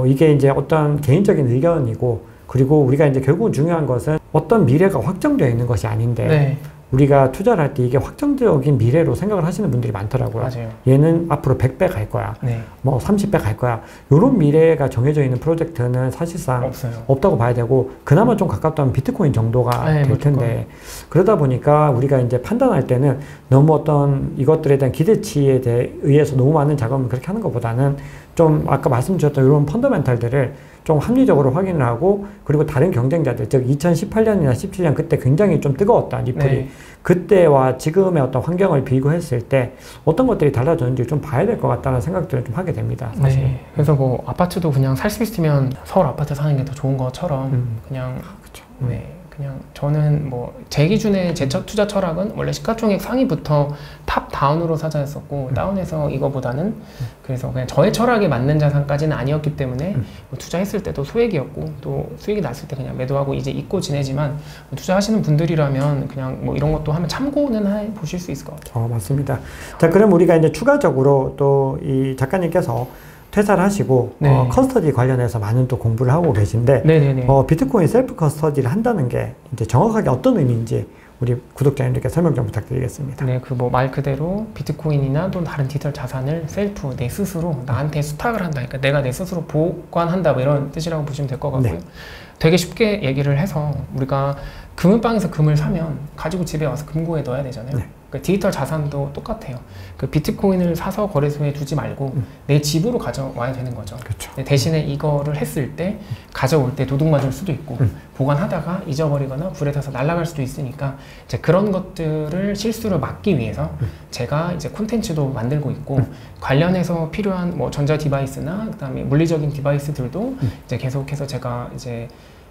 이게 이제 어떤 개인적인 의견이고 그리고 우리가 이제 결국 중요한 것은 어떤 미래가 확정되어 있는 것이 아닌데 우리가 투자를 할 때 이게 확정적인 미래로 생각을 하시는 분들이 많더라고요. 맞아요. 얘는 앞으로 100배 갈 거야. 뭐 30배 갈 거야. 이런 미래가 정해져 있는 프로젝트는 사실상 없다고 봐야 되고 그나마 좀 가깝다면 비트코인 정도가 될 텐데 그러다 보니까 우리가 이제 판단할 때는 너무 어떤 이것들에 대한 기대치에 의해서 너무 많은 작업을 그렇게 하는 것보다는 좀 아까 말씀 주셨던 이런 펀더멘탈들을 좀 합리적으로 확인을 하고 그리고 다른 경쟁자들 즉 2018년이나 17년 그때 굉장히 좀 뜨거웠던 리플이 그때와 지금의 어떤 환경을 비교했을 때 어떤 것들이 달라졌는지 좀 봐야 될 것 같다는 생각들을 좀 하게 됩니다. 사실. 그래서 뭐 아파트도 그냥 살 수 있으면 서울 아파트 사는 게 더 좋은 것처럼 그냥 그냥 저는 뭐 제 기준의 제 투자 철학은 원래 시가총액 상위부터 탑 다운으로 사자였었고 다운해서 이거보다는 그래서 그냥 저의 철학에 맞는 자산까지는 아니었기 때문에 뭐 투자했을 때도 소액이었고 또 수익이 났을 때 그냥 매도하고 이제 잊고 지내지만 투자하시는 분들이라면 그냥 뭐 이런 것도 한번 참고는 해 보실 수 있을 것 같아요. 맞습니다. 자, 그럼 우리가 이제 추가적으로 또 이 작가님께서 퇴사를 하시고 네. 커스터디 관련해서 많은 또 공부를 하고 계신데 네네네. 비트코인 셀프 커스터디를 한다는 게 이제 정확하게 어떤 의미인지 우리 구독자님들께 설명 좀 부탁드리겠습니다. 네, 그 뭐 말 그대로 비트코인이나 또 다른 디지털 자산을 셀프 내 스스로 나한테 수탁을 한다. 그러니까 내가 내 스스로 보관한다. 뭐 이런 뜻이라고 보시면 될 것 같고요. 네. 되게 쉽게 얘기를 해서 우리가 금은방에서 금을 사면 가지고 집에 와서 금고에 넣어야 되잖아요. 네. 그러니까 디지털 자산도 똑같아요. 그 비트코인을 사서 거래소에 두지 말고 내 집으로 가져와야 되는 거죠. 그렇죠. 대신에 이거를 했을 때 가져올 때 도둑 맞을 수도 있고 보관하다가 잊어버리거나 불에 타서 날아갈 수도 있으니까 이제 그런 것들을 실수를 막기 위해서 제가 이제 콘텐츠도 만들고 있고 관련해서 필요한 뭐 전자 디바이스나 그다음에 물리적인 디바이스들도 이제 계속해서 제가 이제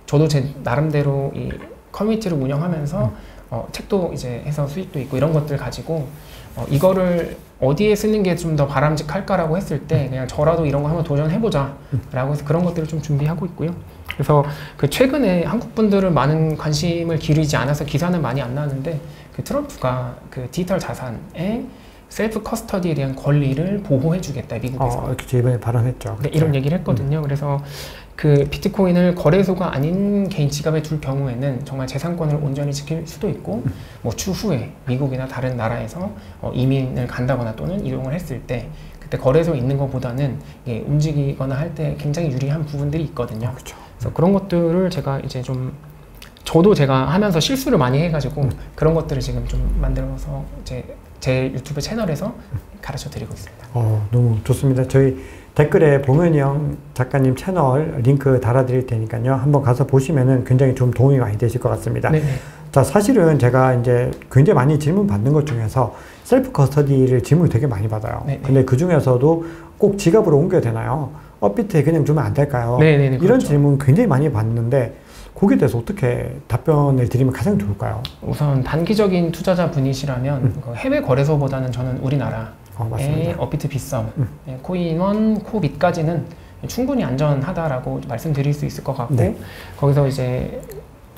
저도 제 나름대로 이 커뮤니티를 운영하면서 책도 이제 해서 수익도 있고 이런 것들 가지고 이거를 어디에 쓰는 게 좀 더 바람직할까라고 했을 때 그냥 저라도 이런 거 한번 도전해보자 라고 해서 그런 것들을 좀 준비하고 있고요. 그래서 그 최근에 한국 분들은 많은 관심을 기울이지 않아서 기사는 많이 안 나왔는데 그 트럼프가 그 디지털 자산의 셀프 커스터디에 대한 권리를 보호해주겠다 미국에서. 이렇게 이번에 발언했죠. 네, 이런 얘기를 했거든요. 그래서 그 비트코인을 거래소가 아닌 개인 지갑에 둘 경우에는 정말 재산권을 온전히 지킬 수도 있고 뭐 추후에 미국이나 다른 나라에서 이민을 간다거나 또는 이동을 했을 때 그때 거래소에 있는 것보다는 움직이거나 할 때 굉장히 유리한 부분들이 있거든요. 그렇죠. 그래서 그런 것들을 제가 이제 좀 저도 제가 하면서 실수를 많이 해가지고 그런 것들을 지금 좀 만들어서 제 유튜브 채널에서 가르쳐 드리고 있습니다. 너무 좋습니다. 저희 댓글에 봉현영 작가님 채널 링크 달아드릴 테니까요. 한번 가서 보시면은 굉장히 좀 도움이 많이 되실 것 같습니다. 네네. 자, 사실은 제가 이제 굉장히 많이 질문 받는 것 중에서 셀프 커스터디를 질문을 되게 많이 받아요. 네네. 근데 그 중에서도 꼭 지갑으로 옮겨야 되나요? 업비트에 그냥 주면 안 될까요? 네네네, 이런 그렇죠. 질문 굉장히 많이 받는데 거기에 대해서 어떻게 답변을 드리면 가장 좋을까요? 우선 단기적인 투자자 분이시라면 해외 거래소보다는 저는 우리나라 업비트 빗썸, 코인원, 코빗까지는 충분히 안전하다라고 말씀드릴 수 있을 것 같고 네. 거기서 이제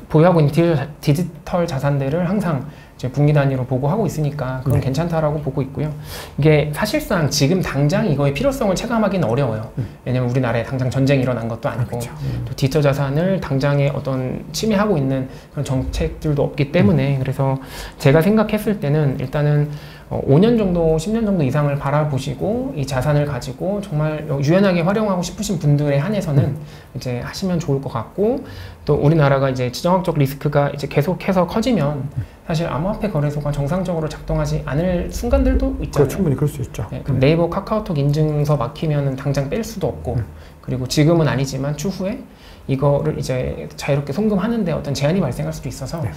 보유하고 있는 디지털 자산들을 항상 이제 분기 단위로 보고하고 있으니까 그건 네. 괜찮다라고 보고 있고요. 이게 사실상 지금 당장 이거의 필요성을 체감하기는 어려워요. 왜냐면 우리나라에 당장 전쟁이 일어난 것도 아니고 또 디지털 자산을 당장에 어떤 침해하고 있는 그런 정책들도 없기 때문에 그래서 제가 생각했을 때는 일단은 5년 정도, 10년 정도 이상을 바라보시고 이 자산을 가지고 정말 유연하게 활용하고 싶으신 분들에 한해서는 이제 하시면 좋을 것 같고 또 우리나라가 이제 지정학적 리스크가 이제 계속해서 커지면 사실 암호화폐 거래소가 정상적으로 작동하지 않을 순간들도 있잖아요. 충분히 그럴 수 있죠. 네, 네이버, 카카오톡 인증서 막히면 당장 뺄 수도 없고 그리고 지금은 아니지만 추후에 이거를 이제 자유롭게 송금하는데 어떤 제한이 발생할 수도 있어서 네.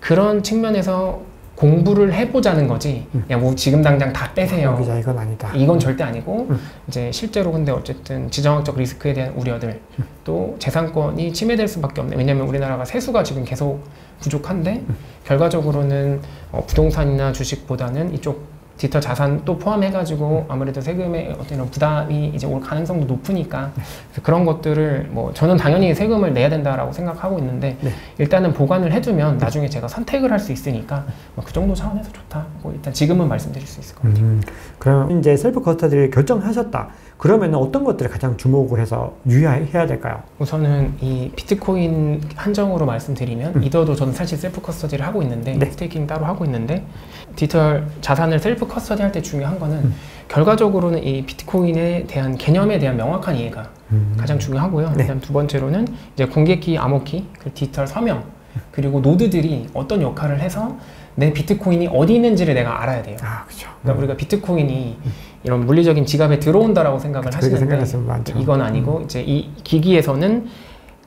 그런 측면에서 공부를 해보자는 거지. 그냥 뭐 지금 당장 다 떼세요. 이건 아니다. 이건 절대 아니고 이제 실제로 근데 어쨌든 지정학적 리스크에 대한 우려들 또 재산권이 침해될 수밖에 없네. 왜냐면 우리나라가 세수가 지금 계속 부족한데 결과적으로는 부동산이나 주식보다는 이쪽 디지털 자산도 포함해가지고 아무래도 세금의 어떤 부담이 이제 올 가능성도 높으니까 그런 것들을 뭐 저는 당연히 세금을 내야 된다라고 생각하고 있는데 네. 일단은 보관을 해두면 나중에 제가 선택을 할 수 있으니까 그 정도 차원에서 좋다. 뭐 일단 지금은 말씀드릴 수 있을 것 같아요. 그럼 이제 셀프 커스터디를 결정하셨다. 그러면 어떤 것들을 가장 주목을 해서 유의해야 될까요? 우선은 이 비트코인 한정으로 말씀드리면 이더도 저는 사실 셀프 커스터디를 하고 있는데 네. 스테이킹 따로 하고 있는데 디지털 자산을 셀프 커스터디 할 때 중요한 거는 결과적으로는 이 비트코인에 대한 개념에 대한 명확한 이해가 가장 중요하고요. 네. 그다음 두 번째로는 이제 공개키, 암호키, 그 디지털 서명 그리고 노드들이 어떤 역할을 해서 내 비트코인이 어디 있는지를 내가 알아야 돼요. 그렇죠. 그러니까 우리가 비트코인이 이런 물리적인 지갑에 들어온다라고 생각을 하시는데 이건 아니고 이제 이 기기에서는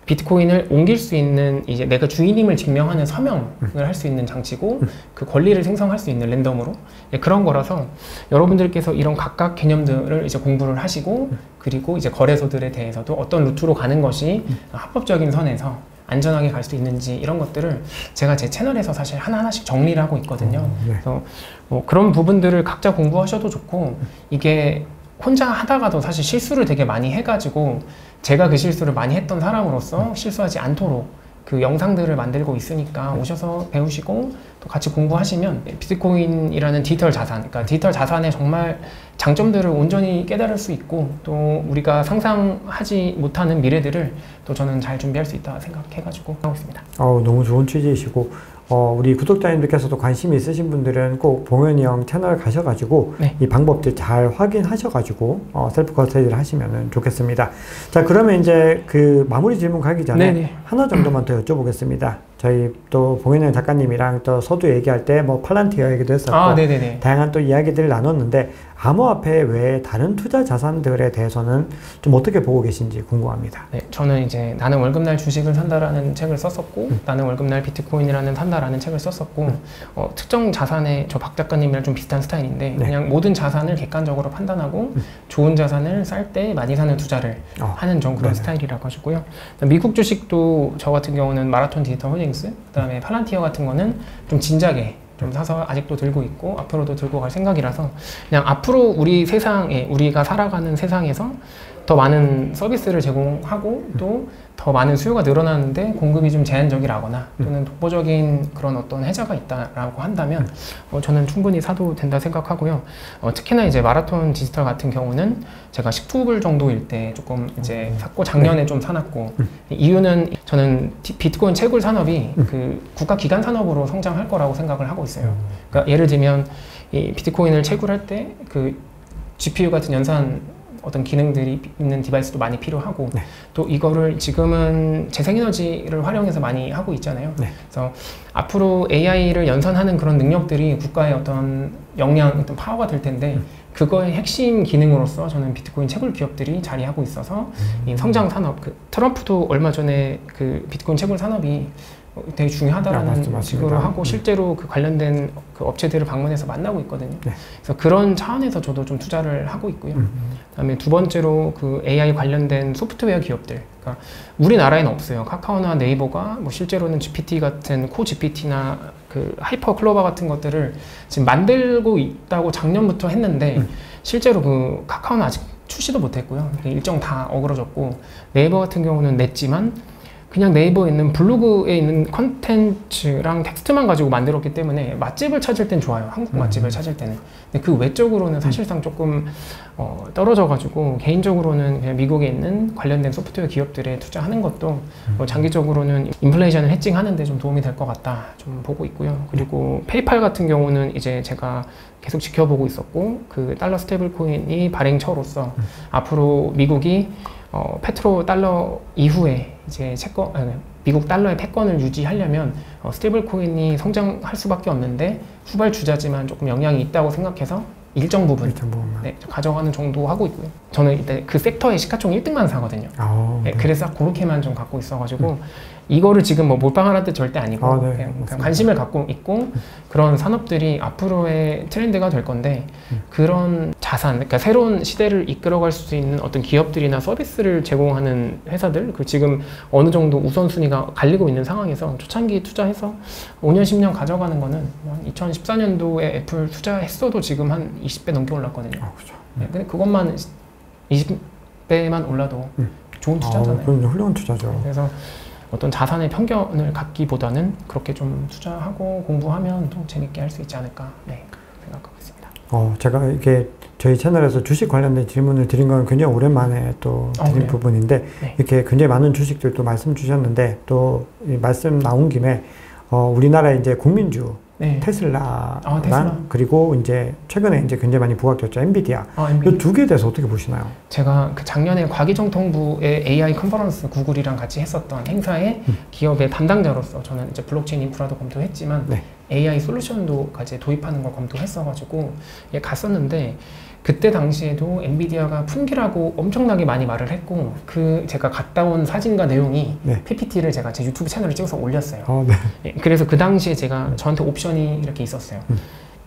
비트코인을 옮길 수 있는 이제 내가 주인임을 증명하는 서명을 할 수 있는 장치고 그 권리를 생성할 수 있는 랜덤으로 그런 거라서 여러분들께서 이런 각각 개념들을 이제 공부를 하시고 그리고 이제 거래소들에 대해서도 어떤 루트로 가는 것이 합법적인 선에서 안전하게 갈 수 있는지 이런 것들을 제가 제 채널에서 사실 하나하나씩 정리를 하고 있거든요. 네. 그래서 뭐 그런 부분들을 각자 공부하셔도 좋고, 이게 혼자 하다가도 사실 실수를 되게 많이 해가지고 제가 그 실수를 많이 했던 사람으로서 실수하지 않도록 그 영상들을 만들고 있으니까 오셔서 배우시고 또 같이 공부하시면 비트코인이라는 디지털 자산, 그러니까 디지털 자산의 정말 장점들을 온전히 깨달을 수 있고, 또 우리가 상상하지 못하는 미래들을 또 저는 잘 준비할 수 있다 생각해가지고 하고 있습니다. 너무 좋은 취지이시고, 우리 구독자님들께서도 관심이 있으신 분들은 꼭 봉현이 형 채널 가셔가지고 네. 이 방법들 잘 확인하셔가지고 셀프 커스터디를 하시면 좋겠습니다. 자, 그러면 이제 그 마무리 질문 가기 전에 네네. 하나 정도만 더 여쭤보겠습니다. 저희 또 봉현이 형 작가님이랑 또 서두 얘기할 때 뭐 팔란티어 얘기도 했었고 네네네. 다양한 또 이야기들을 나눴는데, 암호화폐 외에 다른 투자 자산들에 대해서는 좀 어떻게 보고 계신지 궁금합니다. 네, 저는 이제 나는 월급날 주식을 산다라는 책을 썼었고, 나는 월급날 비트코인이라는 산다라는 책을 썼었고, 특정 자산에 저 박 작가님이랑 좀 비슷한 스타일인데, 네. 그냥 모든 자산을 객관적으로 판단하고 좋은 자산을 쌀 때 많이 사는 투자를 하는 좀 그런 네네. 스타일이라고 하시고요. 미국 주식도 저 같은 경우는 마라톤 디지털 홀딩스, 그다음에 팔란티어 같은 거는 좀 진작에 좀 사서 아직도 들고 있고 앞으로도 들고 갈 생각이라서, 그냥 앞으로 우리 세상에, 우리가 살아가는 세상에서 더 많은 서비스를 제공하고 또 더 많은 수요가 늘어나는데 공급이 좀 제한적이라거나 또는 독보적인 그런 어떤 혜자가 있다라고 한다면 저는 충분히 사도 된다 생각하고요. 특히나 이제 마라톤 디지털 같은 경우는 제가 19불 정도일 때 조금 이제 샀고, 작년에 좀 사놨고, 이유는 저는 비트코인 채굴 산업이 그 국가 기관 산업으로 성장할 거라고 생각을 하고 있어요. 그러니까 예를 들면 이 비트코인을 채굴할 때 그 GPU 같은 연산 어떤 기능들이 있는 디바이스도 많이 필요하고, 네. 또 이거를 지금은 재생에너지를 활용해서 많이 하고 있잖아요. 네. 그래서 앞으로 AI를 연산하는 그런 능력들이 국가의 어떤 역량, 어떤 파워가 될 텐데, 그거의 핵심 기능으로서 저는 비트코인 채굴 기업들이 자리하고 있어서 이 성장 산업, 그 트럼프도 얼마 전에 그 비트코인 채굴 산업이 되게 중요하다라는 식으로 하고 실제로 그 관련된 그 업체들을 방문해서 만나고 있거든요. 네. 그래서 그런 차원에서 저도 좀 투자를 하고 있고요. 그다음에 두 번째로 그 AI 관련된 소프트웨어 기업들, 그러니까 우리나라에는 없어요. 카카오나 네이버가 뭐 실제로는 GPT 같은 코 GPT나 그 하이퍼 클로바 같은 것들을 지금 만들고 있다고 작년부터 했는데 실제로 그 카카오는 아직 출시도 못했고요. 일정 다 어그러졌고, 네이버 같은 경우는 냈지만 그냥 네이버에 있는 블로그에 있는 컨텐츠랑 텍스트만 가지고 만들었기 때문에 맛집을 찾을 땐 좋아요. 한국 맛집을 찾을 때는. 근데 그 외적으로는 사실상 조금 떨어져가지고, 개인적으로는 그냥 미국에 있는 관련된 소프트웨어 기업들에 투자하는 것도 장기적으로는 인플레이션을 해칭하는데 좀 도움이 될 것 같다 좀 보고 있고요. 그리고 페이팔 같은 경우는 이제 제가 계속 지켜보고 있었고, 그 달러 스테이블 코인이 발행처로서 앞으로 미국이 페트로 달러 이후에 이제 미국 달러의 패권을 유지하려면 스테이블 코인이 성장할 수밖에 없는데, 후발 주자지만 조금 영향이 있다고 생각해서 일정 부분 네, 가져가는 정도 하고 있고요. 저는 이때 그 섹터의 시가총 1등만 사거든요. 네, 그래서 그렇게만 좀 갖고 있어가지고 이거를 지금 뭐 몰빵하라는 뜻 절대 아니고 그냥 관심을 갖고 있고, 그런 산업들이 앞으로의 트렌드가 될 건데, 그런 자산, 그러니까 새로운 시대를 이끌어갈 수 있는 어떤 기업들이나 서비스를 제공하는 회사들, 그 지금 어느 정도 우선순위가 갈리고 있는 상황에서 초창기 투자해서 5년, 10년 가져가는 거는 2014년도에 애플 투자했어도 지금 한 20배 넘게 올랐거든요. 그렇죠. 네, 근데 그것만 20배만 올라도 좋은 투자잖아요. 그럼 훌륭한 투자죠. 그래서 어떤 자산의 편견을 갖기보다는 그렇게 좀 투자하고 공부하면 또 재밌게 할 수 있지 않을까 생각하고 있습니다. 제가 이렇게 저희 채널에서 주식 관련된 질문을 드린 건 굉장히 오랜만에 또 드린 부분인데, 이렇게 굉장히 많은 주식들도 말씀 주셨는데, 또 이 말씀 나온 김에 우리나라 이제 국민주 테슬라랑 그리고 이제 최근에 이제 굉장히 많이 부각됐죠, 엔비디아. 이 두 개에 대해서 어떻게 보시나요? 제가 그 작년에 과기정통부의 AI 컨퍼런스 구글이랑 같이 했었던 행사에 기업의 담당자로서 저는 이제 블록체인 인프라도 검토했지만 AI 솔루션도 같이 도입하는 걸 검토했어가지고 갔었는데, 그때 당시에도 엔비디아가 품귀라고 엄청나게 많이 말을 했고, 그 제가 갔다 온 사진과 내용이 PPT를 제가 제 유튜브 채널에 찍어서 올렸어요. 그래서 그 당시에 저한테 옵션이 이렇게 있었어요.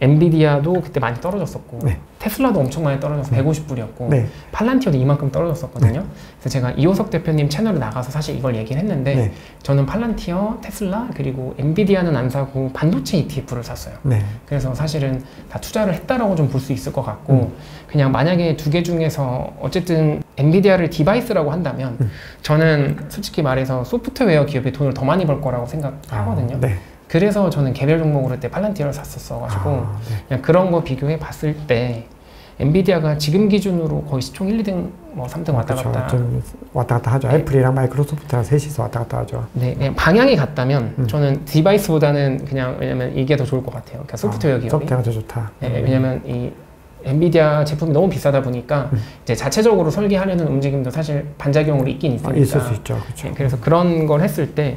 엔비디아도 그때 많이 떨어졌었고 네. 테슬라도 엄청 많이 떨어져서 150불이었고 네. 팔란티어도 이만큼 떨어졌었거든요. 네. 그래서 제가 이호석 대표님 채널에 나가서 사실 이걸 얘기를 했는데 네. 저는 팔란티어, 테슬라 그리고 엔비디아는 안 사고 반도체 ETF를 샀어요. 네. 그래서 사실은 다 투자를 했다라고 좀 볼 수 있을 것 같고 그냥 만약에 두 개 중에서 어쨌든 엔비디아를 디바이스라고 한다면 저는 솔직히 말해서 소프트웨어 기업에 돈을 더 많이 벌 거라고 생각하거든요. 네. 그래서 저는 개별 종목으로 그때 팔란티어를 샀었어가지고 네. 그냥 그런 거 비교해 봤을 때 엔비디아가 지금 기준으로 거의 시총 1, 2등, 뭐 3등 왔다 그렇죠. 갔다 좀 왔다 갔다 하죠. 네. 애플이랑 마이크로소프트랑 셋이서 왔다 갔다 하죠. 네, 그냥 방향이 같다면 저는 디바이스보다는 그냥 왜냐면 이게 더 좋을 것 같아요. 그러니까 소프트웨어 기업이. 소프트웨어가 더 좋다. 네, 왜냐면 이 엔비디아 제품이 너무 비싸다 보니까 이제 자체적으로 설계하려는 움직임도 사실 반작용으로 있긴 있으니까. 있을 수 있죠. 그렇죠. 네, 그래서 그런 걸 했을 때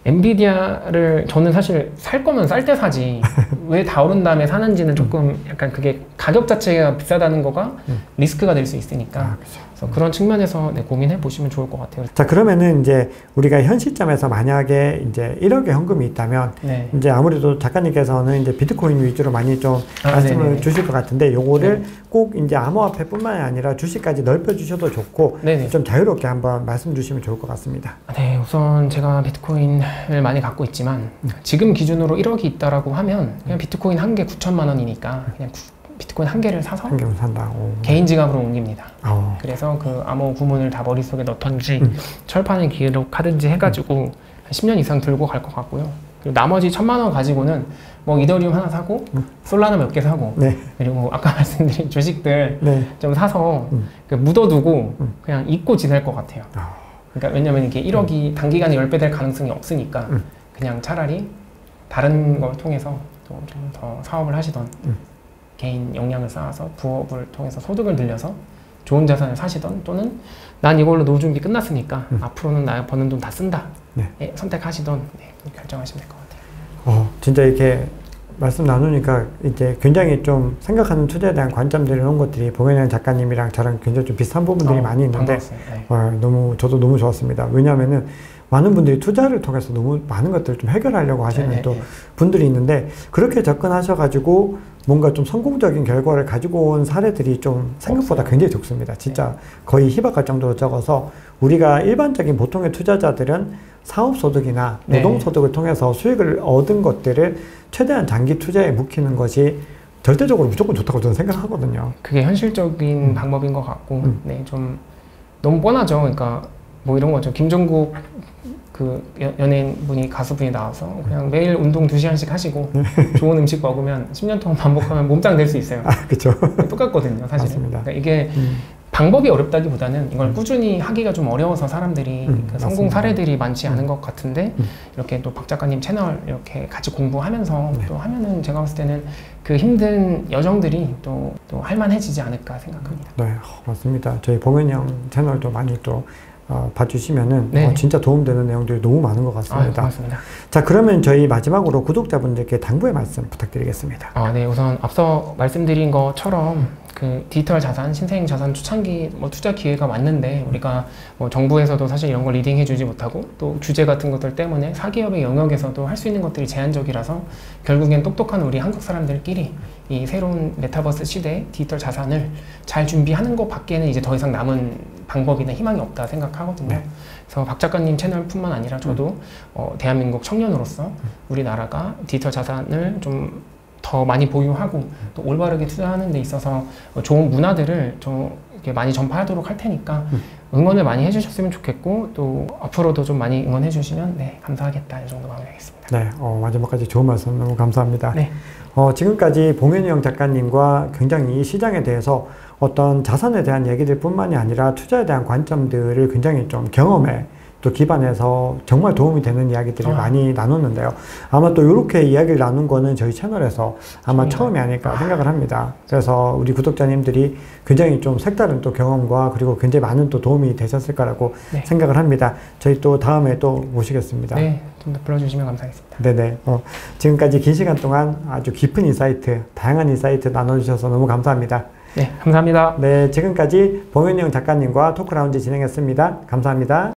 엔비디아를 저는 사실 살 거면 쌀 때 사지 왜 다 오른 다음에 사는지는 조금 약간 그게 가격 자체가 비싸다는 거가 리스크가 될 수 있으니까 그렇죠. 그래서 그런 측면에서 네, 고민해 보시면 좋을 것 같아요. 자, 그러면은 이제 우리가 현 시점에서 만약에 이제 1억의 현금이 있다면 네. 이제 아무래도 작가님께서는 이제 비트코인 위주로 많이 좀 말씀을 네네네. 주실 것 같은데 요거를 네. 꼭 이제 암호화폐뿐만이 아니라 주식까지 넓혀 주셔도 좋고 네네. 좀 자유롭게 한번 말씀 주시면 좋을 것 같습니다. 네, 우선 제가 비트코인을 많이 갖고 있지만 지금 기준으로 1억이 있다라고 하면 그냥 비트코인 한 개 9천만 원이니까 그냥 비트코인 한 개를 사서 한 개만 산다. 오. 개인 지갑으로 옮깁니다. 어. 그래서 그 암호 구문을 다 머릿속에 넣던지 철판에 기록하든지 해가지고 한 10년 이상 들고 갈 것 같고요. 그리고 나머지 1,000만 원 가지고는 뭐 이더리움 하나 사고 솔라나 몇 개 사고 네. 그리고 아까 말씀드린 주식들 네. 좀 사서 묻어두고 그냥 잊고 지낼 것 같아요. 그러니까 왜냐면 이게 1억이 단기간에 10배 될 가능성이 없으니까 그냥 차라리 다른 걸 통해서 좀 더 사업을 하시던 개인 역량을 쌓아서 부업을 통해서 소득을 늘려서 좋은 자산을 사시던 또는 난 이걸로 노후 준비 끝났으니까 앞으로는 나 버는 돈 다 쓴다. 네. 네, 선택하시던 결정하시면 될 것 같아요. 진짜 이렇게 말씀 나누니까 이제 굉장히 좀 생각하는 투자에 대한 관점들 이런 것들이 봉현영 작가님이랑 저랑 굉장히 좀 비슷한 부분들이 많이 있는데 네. 저도 너무 좋았습니다. 왜냐하면은 많은 분들이 투자를 통해서 너무 많은 것들을 좀 해결하려고 하시는 또 분들이 있는데 그렇게 접근하셔가지고 뭔가 좀 성공적인 결과를 가지고 온 사례들이 좀 생각보다 굉장히 적습니다. 진짜 거의 희박할 정도로 적어서 우리가 일반적인 보통의 투자자들은 사업소득이나 노동소득을 통해서 수익을 얻은 것들을 최대한 장기 투자에 묵히는 것이 절대적으로 무조건 좋다고 저는 생각하거든요. 그게 현실적인 방법인 것 같고 네, 좀 너무 뻔하죠. 그러니까 뭐 이런 거죠. 김종국 그 연예인분이 가수분이 나와서 그냥 매일 운동 2시간씩 하시고 좋은 음식 먹으면 10년 동안 반복하면 몸짱 될 수 있어요. 그렇죠. 똑같거든요, 사실은. 맞습니다. 그러니까 이게 방법이 어렵다기보다는 이걸 꾸준히 하기가 좀 어려워서 사람들이 그 성공 사례들이 많지 않은 것 같은데 이렇게 또 박 작가님 채널 이렇게 같이 공부하면서 또 하면은 제가 봤을 때는 그 힘든 여정들이 또 할만해지지 않을까 생각합니다. 네, 맞습니다. 저희 봉현영 채널도 많이 또 봐주시면은 네. 진짜 도움되는 내용들이 너무 많은 것 같습니다. 고맙습니다. 자, 그러면 저희 마지막으로 구독자분들께 당부의 말씀 부탁드리겠습니다. 네, 우선 앞서 말씀드린 것처럼 그 디지털 자산, 신생 자산 초창기 투자 기회가 왔는데 우리가 정부에서도 사실 이런 걸 리딩해주지 못하고 또 규제 같은 것들 때문에 사기업의 영역에서도 할 수 있는 것들이 제한적이라서 결국엔 똑똑한 우리 한국 사람들끼리 이 새로운 메타버스 시대의 디지털 자산을 잘 준비하는 것 밖에는 이제 더 이상 남은 방법이나 희망이 없다 생각하거든요. 그래서 박 작가님 채널뿐만 아니라 저도 대한민국 청년으로서 우리나라가 디지털 자산을 좀 더 많이 보유하고 또 올바르게 투자하는 데 있어서 좋은 문화들을 좀 이렇게 많이 전파하도록 할 테니까 응원을 많이 해주셨으면 좋겠고 또 앞으로도 좀 많이 응원해 주시면 네, 감사하겠다 이 정도 마무리하겠습니다. 네, 마지막까지 좋은 말씀 너무 감사합니다. 네. 지금까지 봉현영 작가님과 굉장히 이 시장에 대해서 어떤 자산에 대한 얘기들 뿐만이 아니라 투자에 대한 관점들을 굉장히 좀 경험에 또 기반해서 정말 도움이 되는 이야기들을 많이 나눴는데요. 아마 또 이렇게 이야기를 나눈 거는 저희 채널에서 아마 처음이 아닐까 생각을 합니다. 그래서 우리 구독자님들이 굉장히 좀 색다른 또 경험과 그리고 굉장히 많은 또 도움이 되셨을 거라고 생각을 합니다. 저희 또 다음에 또 모시겠습니다. 네, 좀 더 불러주시면 감사하겠습니다. 네네. 지금까지 긴 시간 동안 아주 깊은 인사이트, 다양한 인사이트 나눠주셔서 너무 감사합니다. 네, 감사합니다. 네, 지금까지 봉현영 작가님과 토크라운지 진행했습니다. 감사합니다.